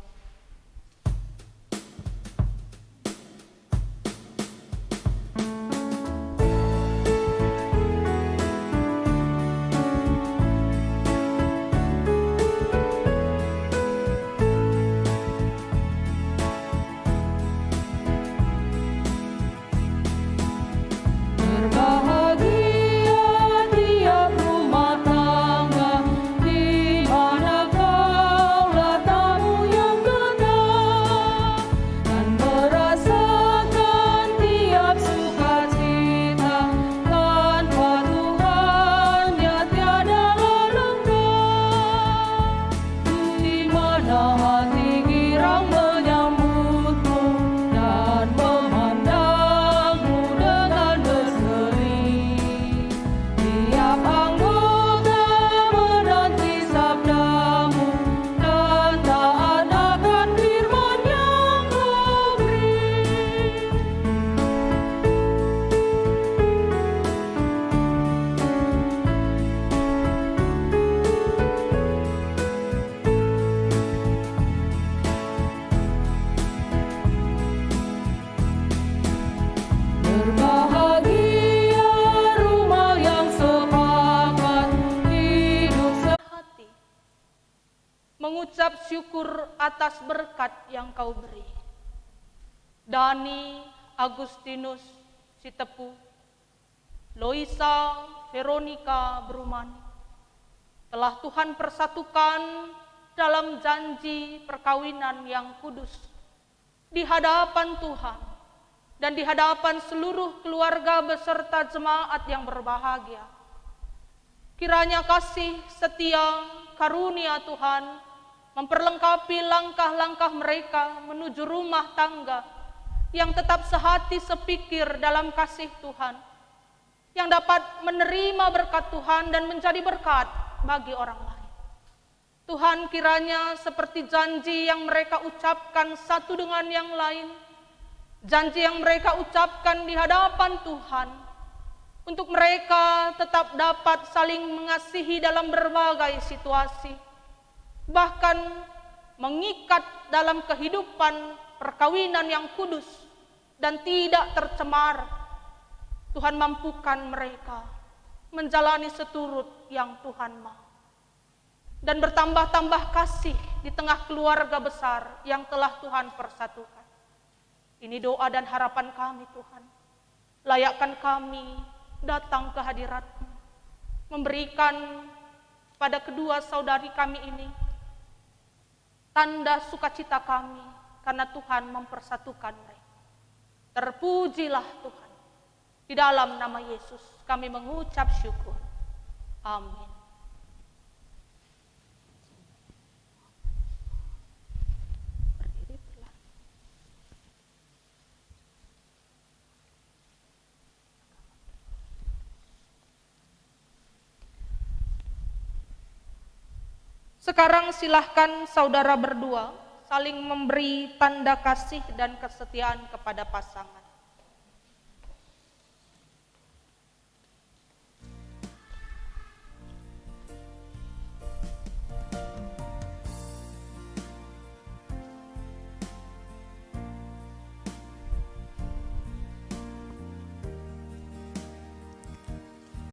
Mengucap syukur atas berkat yang Kau beri. Dani Agustinus Sitepu, Loisa Veronica Brumani, telah Tuhan persatukan dalam janji perkawinan yang kudus di hadapan Tuhan dan di hadapan seluruh keluarga beserta jemaat yang berbahagia. Kiranya kasih setia karunia Tuhan memperlengkapi langkah-langkah mereka menuju rumah tangga yang tetap sehati sepikir dalam kasih Tuhan, yang dapat menerima berkat Tuhan dan menjadi berkat bagi orang lain. Tuhan, kiranya seperti janji yang mereka ucapkan satu dengan yang lain, janji yang mereka ucapkan di hadapan Tuhan, untuk mereka tetap dapat saling mengasihi dalam berbagai situasi, bahkan mengikat dalam kehidupan perkawinan yang kudus dan tidak tercemar. Tuhan mampukan mereka menjalani seturut yang Tuhan mau, dan bertambah-tambah kasih di tengah keluarga besar yang telah Tuhan persatukan. Ini doa dan harapan kami, Tuhan. Layakkan kami datang ke hadirat-Mu, memberikan pada kedua saudari kami ini tanda sukacita kami karena Tuhan mempersatukan mereka. Terpujilah Tuhan. Di dalam nama Yesus kami mengucap syukur. Amin. Sekarang silahkan saudara berdua saling memberi tanda kasih dan kesetiaan kepada pasangan.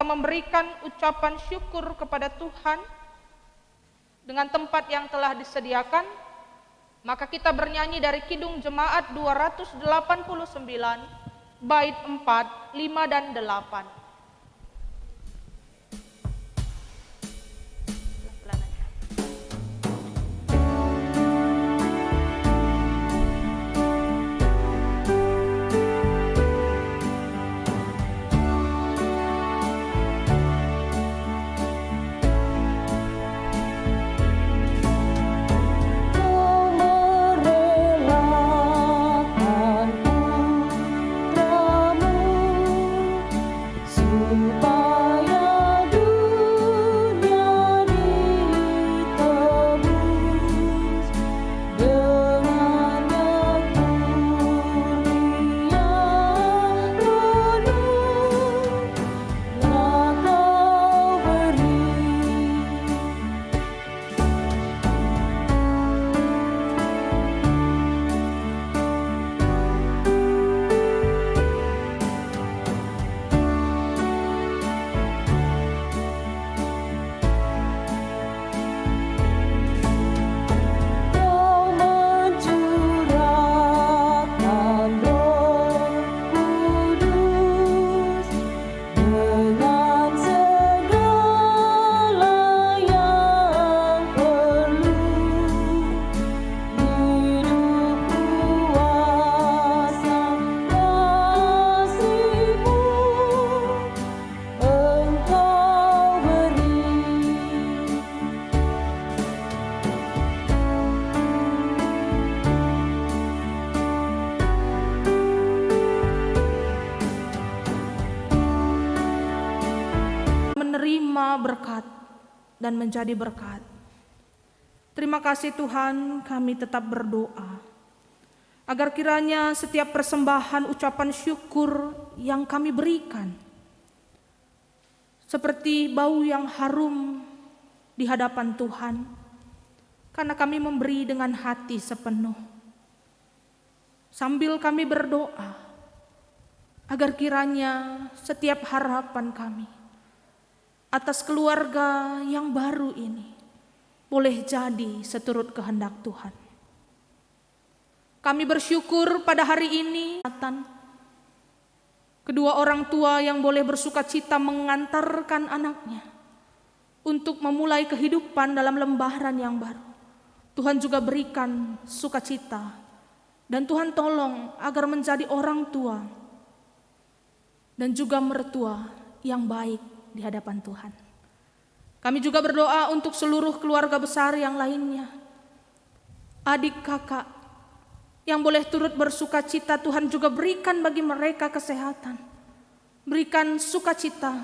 Memberikan ucapan syukur kepada Tuhan dengan tempat yang telah disediakan, maka kita bernyanyi dari Kidung Jemaat 289 bait 4, 5 dan 8. menerima berkat dan menjadi berkat. Terima kasih Tuhan, kami tetap berdoa agar kiranya setiap persembahan ucapan syukur yang kami berikan seperti bau yang harum di hadapan Tuhan, karena kami memberi dengan hati sepenuh. Sambil kami berdoa agar kiranya setiap harapan kami atas keluarga yang baru ini boleh jadi seturut kehendak Tuhan. Kami bersyukur pada hari ini kedua orang tua yang boleh bersukacita mengantarkan anaknya untuk memulai kehidupan dalam lembaran yang baru. Tuhan juga berikan sukacita dan Tuhan tolong agar menjadi orang tua dan juga mertua yang baik di hadapan Tuhan. Kami juga berdoa untuk seluruh keluarga besar yang lainnya, adik kakak yang boleh turut bersukacita. Tuhan juga berikan bagi mereka kesehatan, berikan sukacita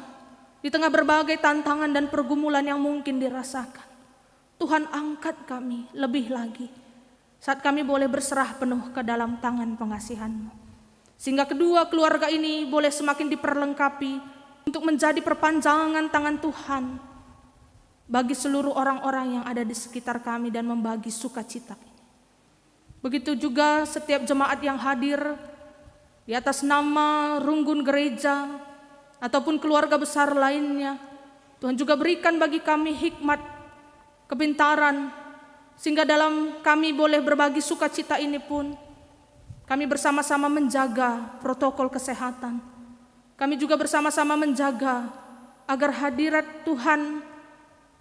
di tengah berbagai tantangan dan pergumulan yang mungkin dirasakan. Tuhan angkat kami lebih lagi saat kami boleh berserah penuh ke dalam tangan pengasihan-Mu, sehingga kedua keluarga ini boleh semakin diperlengkapi untuk menjadi perpanjangan tangan Tuhan bagi seluruh orang-orang yang ada di sekitar kami dan membagi sukacita ini. Begitu juga setiap jemaat yang hadir di atas nama Runggun Gereja ataupun keluarga besar lainnya. Tuhan juga berikan bagi kami hikmat, kepintaran, sehingga dalam kami boleh berbagi sukacita ini pun kami bersama-sama menjaga protokol kesehatan. Kami juga bersama-sama menjaga agar hadirat Tuhan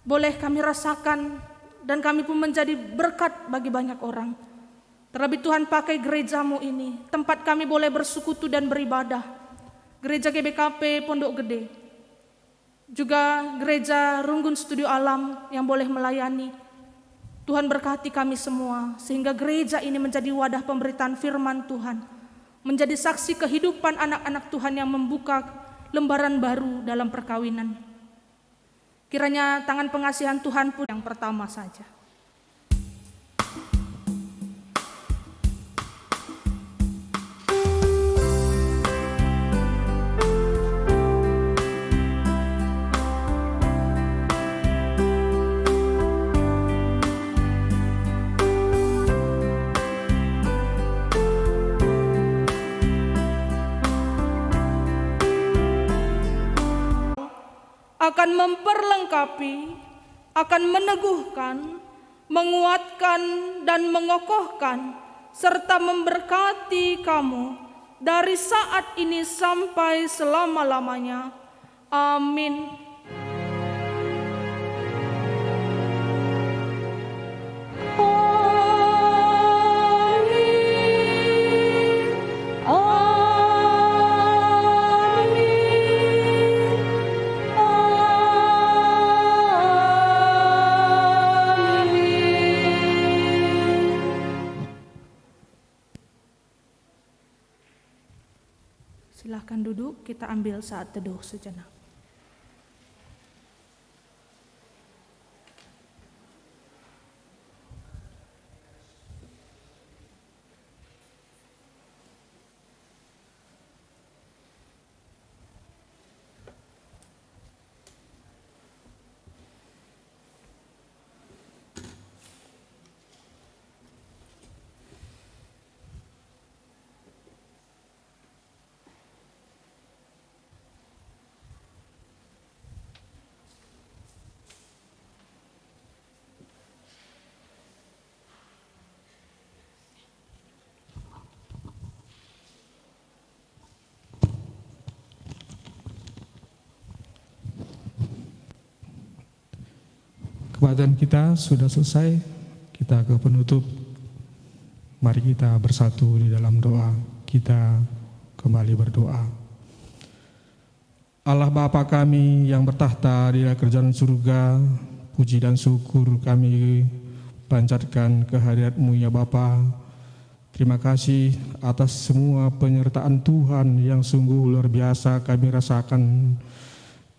boleh kami rasakan dan kami pun menjadi berkat bagi banyak orang. Terlebih Tuhan pakai gereja-Mu ini, tempat kami boleh bersekutu dan beribadah. Gereja GBKP Pondok Gede, juga gereja Runggun Studio Alam yang boleh melayani. Tuhan berkati kami semua, sehingga gereja ini menjadi wadah pemberitaan firman Tuhan, menjadi saksi kehidupan anak-anak Tuhan yang membuka lembaran baru dalam perkawinan. Kiranya tangan pengasihan Tuhan pun yang pertama saja. Akan memperlengkapi, akan meneguhkan, menguatkan dan mengokohkan serta memberkati kamu dari saat ini sampai selama-lamanya. Amin. Silahkan duduk, kita ambil saat teduh sejenak. Kebaktian kita sudah selesai, kita ke penutup. Mari kita bersatu di dalam doa. Kita kembali berdoa. Allah Bapa kami yang bertahta di kerajaan surga, puji dan syukur kami panjatkan kehadirat-Mu ya Bapa. Terima kasih atas semua penyertaan Tuhan yang sungguh luar biasa kami rasakan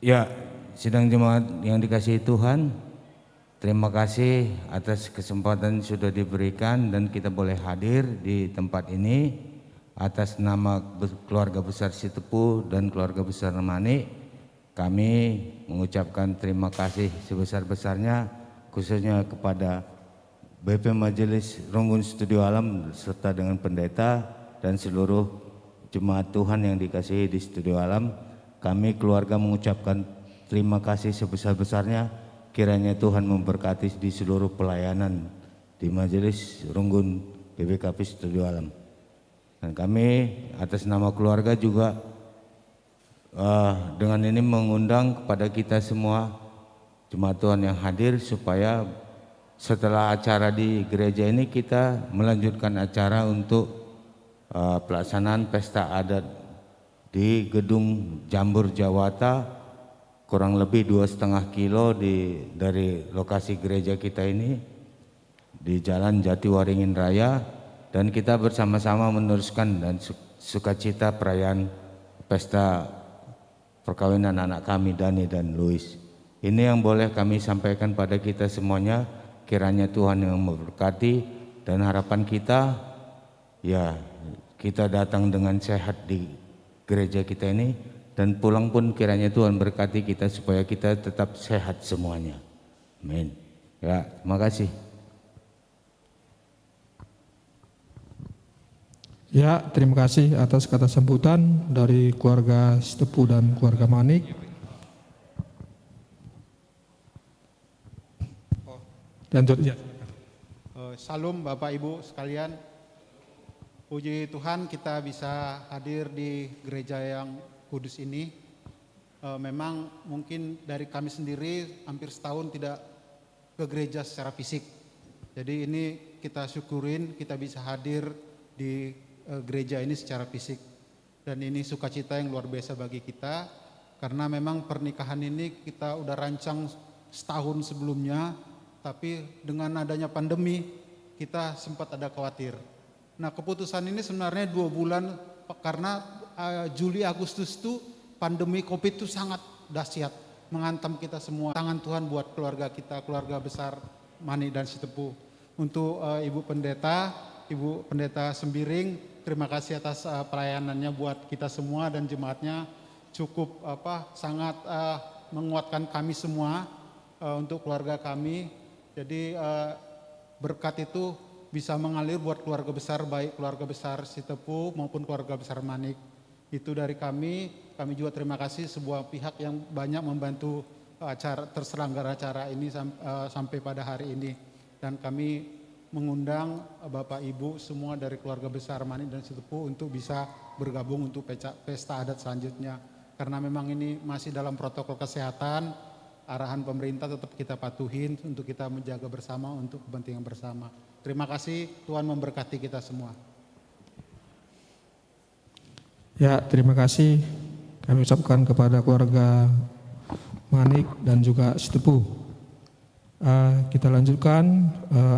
Ya, sidang jemaat yang dikasihi Tuhan, terima kasih atas kesempatan yang sudah diberikan dan kita boleh hadir di tempat ini. Atas nama keluarga besar Sitepu dan keluarga besar Manik, kami mengucapkan terima kasih sebesar-besarnya khususnya kepada BP Majelis Runggun Studio Alam serta dengan pendeta dan seluruh jemaat Tuhan yang dikasihi di Studio Alam. Kami keluarga mengucapkan terima kasih sebesar-besarnya. Kiranya Tuhan memberkati di seluruh pelayanan di Majelis Runggun GBKP Studio Alam. Dan kami atas nama keluarga juga dengan ini mengundang kepada kita semua jemaat Tuhan yang hadir supaya setelah acara di gereja ini kita melanjutkan acara untuk pelaksanaan pesta adat di Gedung Jambur Jawata, kurang lebih 2,5 kilo dari lokasi gereja kita ini di Jalan Jatiwaringin Raya. Dan kita bersama-sama meneruskan dan sukacita perayaan pesta perkawinan anak kami Dani dan Louis. Ini yang boleh kami sampaikan pada kita semuanya. Kiranya Tuhan yang memberkati dan harapan kita, ya kita datang dengan sehat di gereja kita ini dan pulang pun kiranya Tuhan berkati kita supaya kita tetap sehat semuanya. Amin. Ya, terima kasih. Ya, terima kasih atas kata sambutan dari keluarga Sitepu dan keluarga Manik. Lanjut ya. Salam Bapak Ibu sekalian. Puji Tuhan kita bisa hadir di gereja yang kudus ini. Memang mungkin dari kami sendiri hampir setahun tidak ke gereja secara fisik. Jadi ini kita syukurin kita bisa hadir di gereja ini secara fisik. Dan ini sukacita yang luar biasa bagi kita. Karena memang pernikahan ini kita udah rancang setahun sebelumnya. Tapi dengan adanya pandemi kita sempat ada khawatir. Nah keputusan ini sebenarnya 2 bulan karena Juli Agustus itu pandemi COVID itu sangat dahsyat menghantam kita semua. Tangan Tuhan buat keluarga kita, keluarga besar Manik dan Sitepu. Untuk Ibu Pendeta Sembiring, terima kasih atas pelayanannya buat kita semua dan jemaatnya cukup sangat menguatkan kami semua untuk keluarga kami. Jadi berkat itu bisa mengalir buat keluarga besar, baik keluarga besar Sitepu maupun keluarga besar Manik. Itu dari kami juga terima kasih sebuah pihak yang banyak membantu terselenggara acara ini sampai pada hari ini. Dan kami mengundang Bapak Ibu semua dari keluarga besar Manik dan Sitepu untuk bisa bergabung untuk pesta adat selanjutnya. Karena memang ini masih dalam protokol kesehatan, arahan pemerintah tetap kita patuhin untuk kita menjaga bersama untuk kepentingan bersama. Terima kasih, Tuhan memberkati kita semua. Ya, terima kasih kami ucapkan kepada keluarga Manik dan juga Sitepu. Kita lanjutkan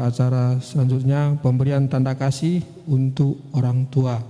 acara selanjutnya, pemberian tanda kasih untuk orang tua.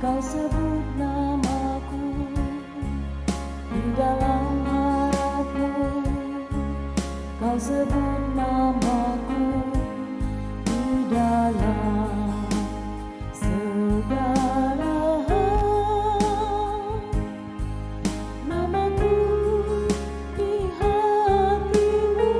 Kau sebut namaku di dalam harapmu, kau sebut namaku di dalam segala hal, namaku di hatimu.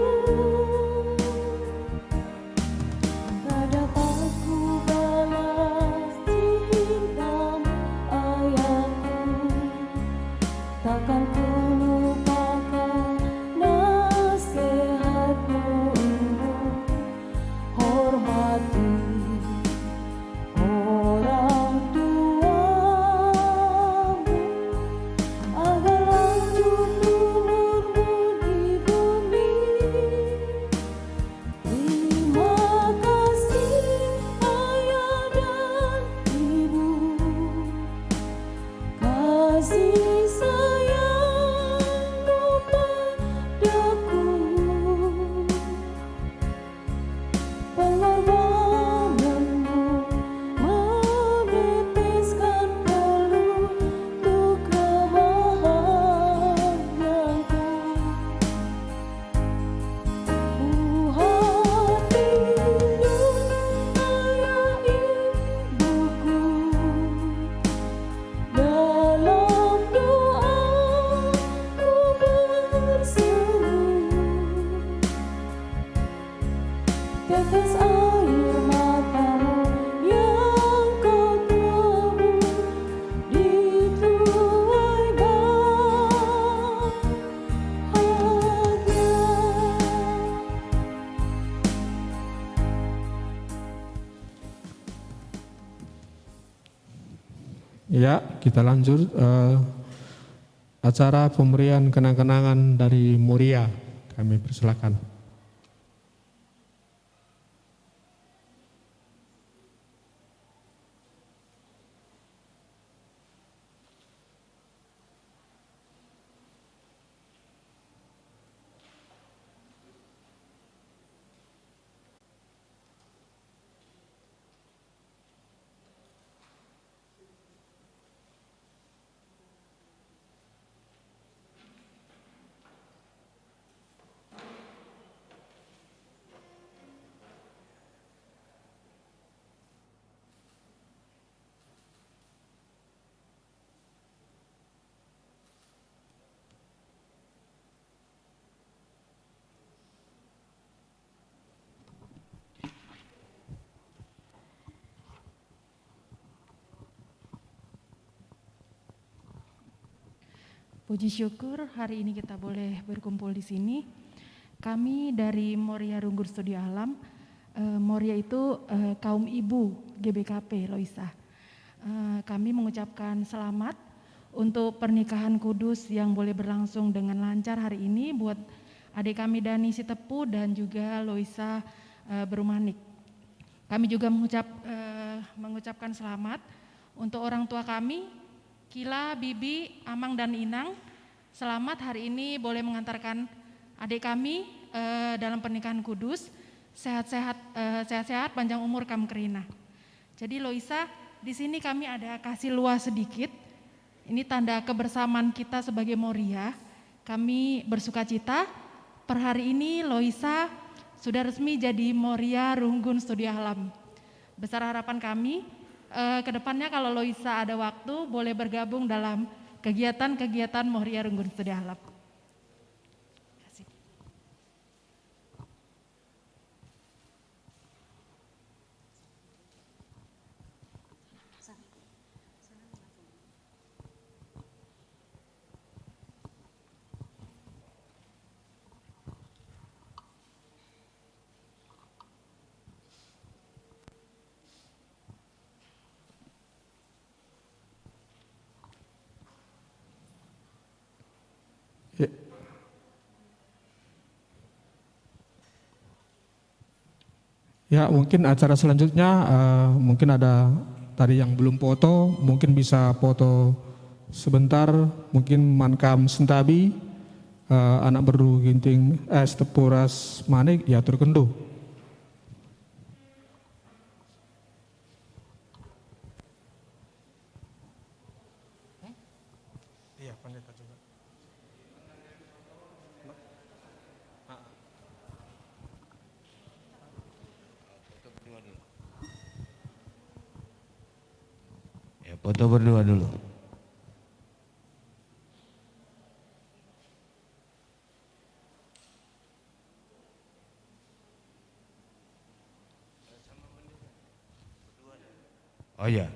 takkan ku lupakan nasihatmu Ibu. Hormati orang tuamu agar lanjut umurmu di bumi. Terima kasih ayah dan ibu, kasih sayangmu padaku, pengorbananmu meneteskan peluh untuk kebahagiaanku. Tetes air matamu yang kau tabur dituai bahagia. Ya, kita lanjut acara pemberian kenang-kenangan dari Moria. Kami persilakan. Puji syukur hari ini kita boleh berkumpul di sini. Kami dari Moria Runggun Studio Alam. Moria itu kaum ibu GBKP Loisa. Kami mengucapkan selamat untuk pernikahan kudus yang boleh berlangsung dengan lancar hari ini buat adik kami Dani Sitepu dan juga Loisa Berumanik. Kami juga mengucapkan selamat untuk orang tua kami, Kila, Bibi, Amang, dan Inang. Selamat hari ini boleh mengantarkan adik kami dalam pernikahan kudus. Sehat-sehat, panjang umur Kam Kerina. Jadi Loisa, di sini kami ada kasih luas sedikit. Ini tanda kebersamaan kita sebagai Moria. Kami bersukacita per hari ini Loisa sudah resmi jadi Moria Runggun Studio Alam. Besar harapan kami kedepannya kalau Loisa ada waktu boleh bergabung dalam kegiatan-kegiatan Moria Runggun Studio Alam. Ya, mungkin acara selanjutnya mungkin ada tadi yang belum foto, mungkin bisa foto sebentar, mungkin Mankam Sentabi, anak berdu ginting Stepuras Manik, ya terkendo. Iya, pendeta juga. Foto berdua dulu. Oh ya.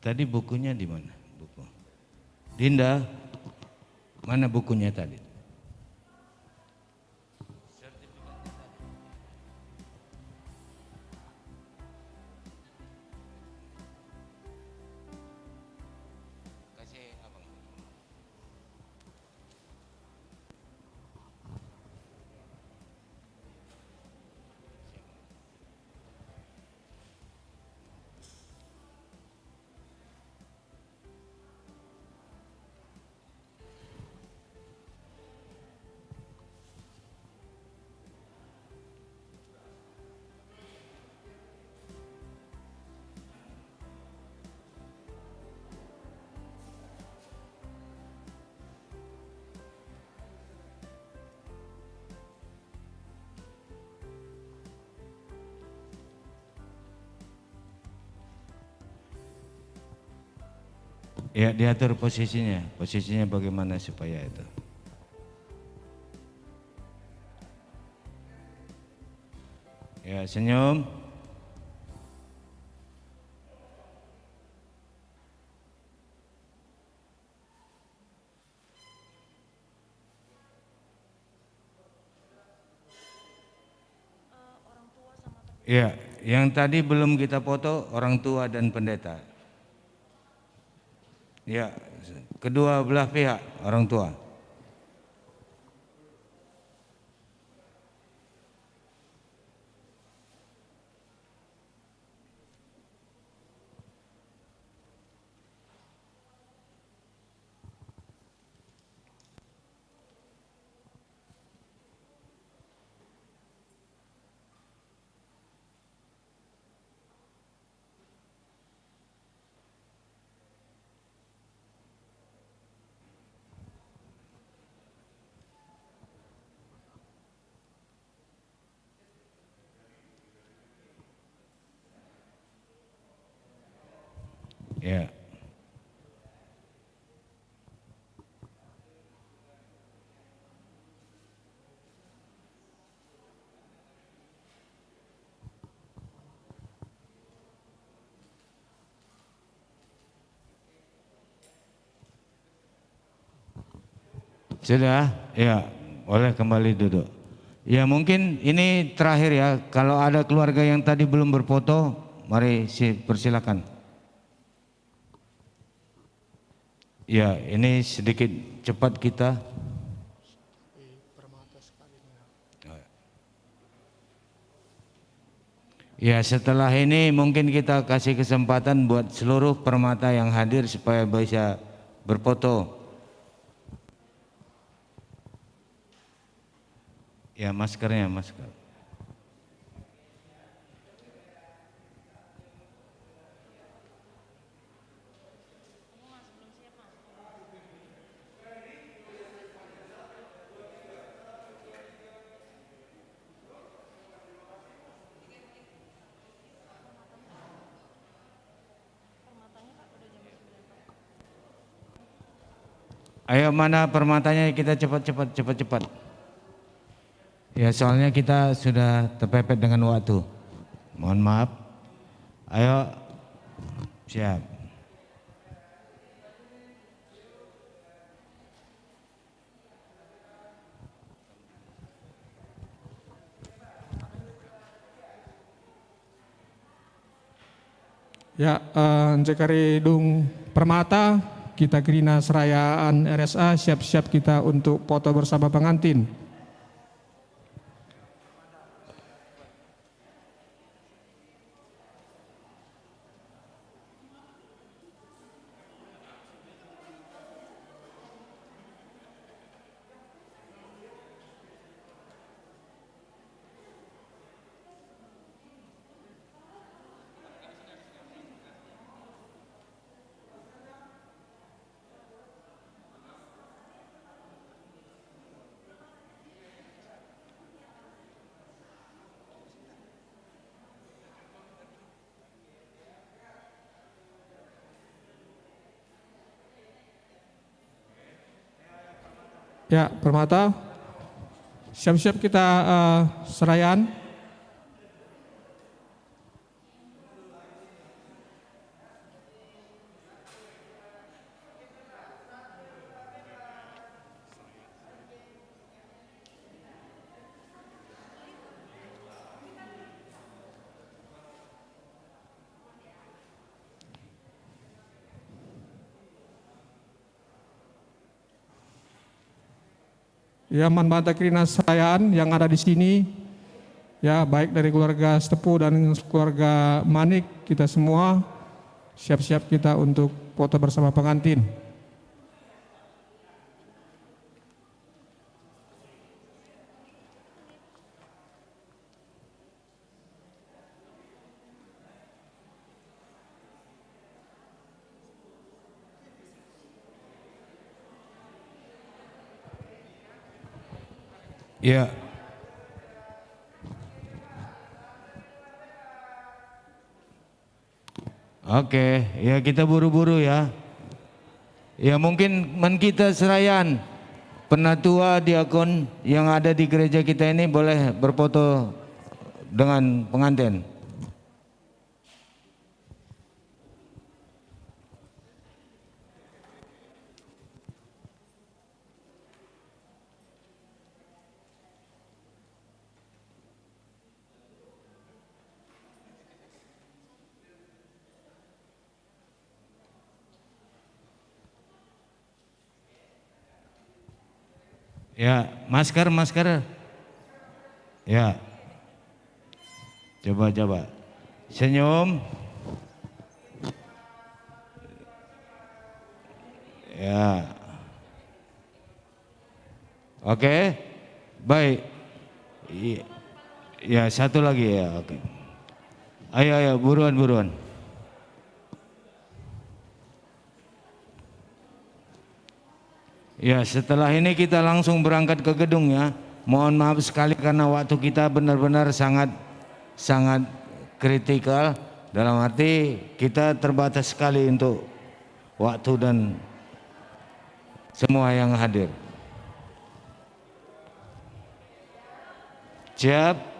Tadi bukunya di mana? Buku. Dinda, mana bukunya tadi? Ya, diatur posisinya bagaimana supaya itu. Ya, senyum. Ya, yang tadi belum kita foto orang tua dan pendeta. Ya, kedua belah pihak orang tua. Ya. Sudah? Ya, boleh kembali duduk. Ya, mungkin ini terakhir ya. Kalau ada keluarga yang tadi belum berfoto, mari persilakan. Ya, ini sedikit cepat kita. Ya, setelah ini mungkin kita kasih kesempatan buat seluruh permata yang hadir supaya bisa berfoto. Ya, maskernya, masker. Ayo, mana permatanya, kita cepat. Ya, soalnya kita sudah terpepet dengan waktu. Mohon maaf. Ayo, siap. Ya, Cekari Dung Permata, kita Gerina Serayaan RSA, siap-siap kita untuk foto bersama pengantin. Ya, Permata, siap-siap kita serayaan. ya manbata Kirinasayan yang ada di sini, ya baik dari keluarga Setepu dan keluarga Manik, kita semua siap-siap kita untuk foto bersama pengantin. Ya. Oke, ya kita buru-buru ya. Ya mungkin kita serayan penatua diakon yang ada di gereja kita ini boleh berfoto dengan pengantin. Ya, masker. Ya. Coba. Senyum. Ya. Oke. Baik. Ya, satu lagi ya. Oke. Ayo, buruan. Ya, setelah ini kita langsung berangkat ke gedung ya. Mohon maaf sekali karena waktu kita benar-benar sangat kritikal. Dalam arti kita terbatas sekali untuk waktu dan semua yang hadir. Siap?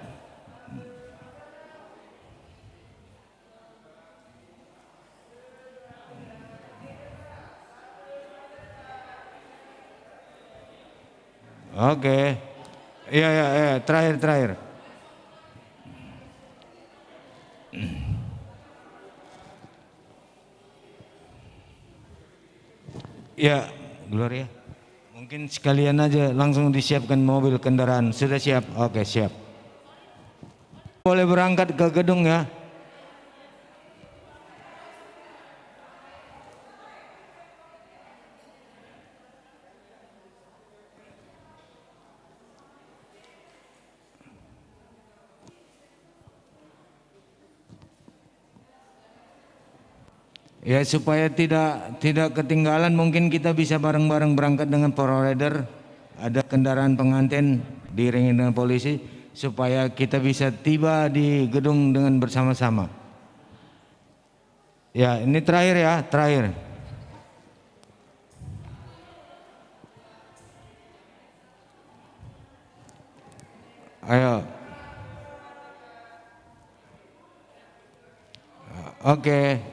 Oke. Iya, terakhir. Ya, Gloria. Mungkin sekalian aja langsung disiapkan mobil kendaraan. Sudah siap? Oke, siap. Boleh berangkat ke gedung ya. Ya supaya tidak ketinggalan mungkin kita bisa bareng-bareng berangkat dengan rider, ada kendaraan pengantin diiringi dengan polisi supaya kita bisa tiba di gedung dengan bersama-sama. Ya ini terakhir. Ayo. Oke.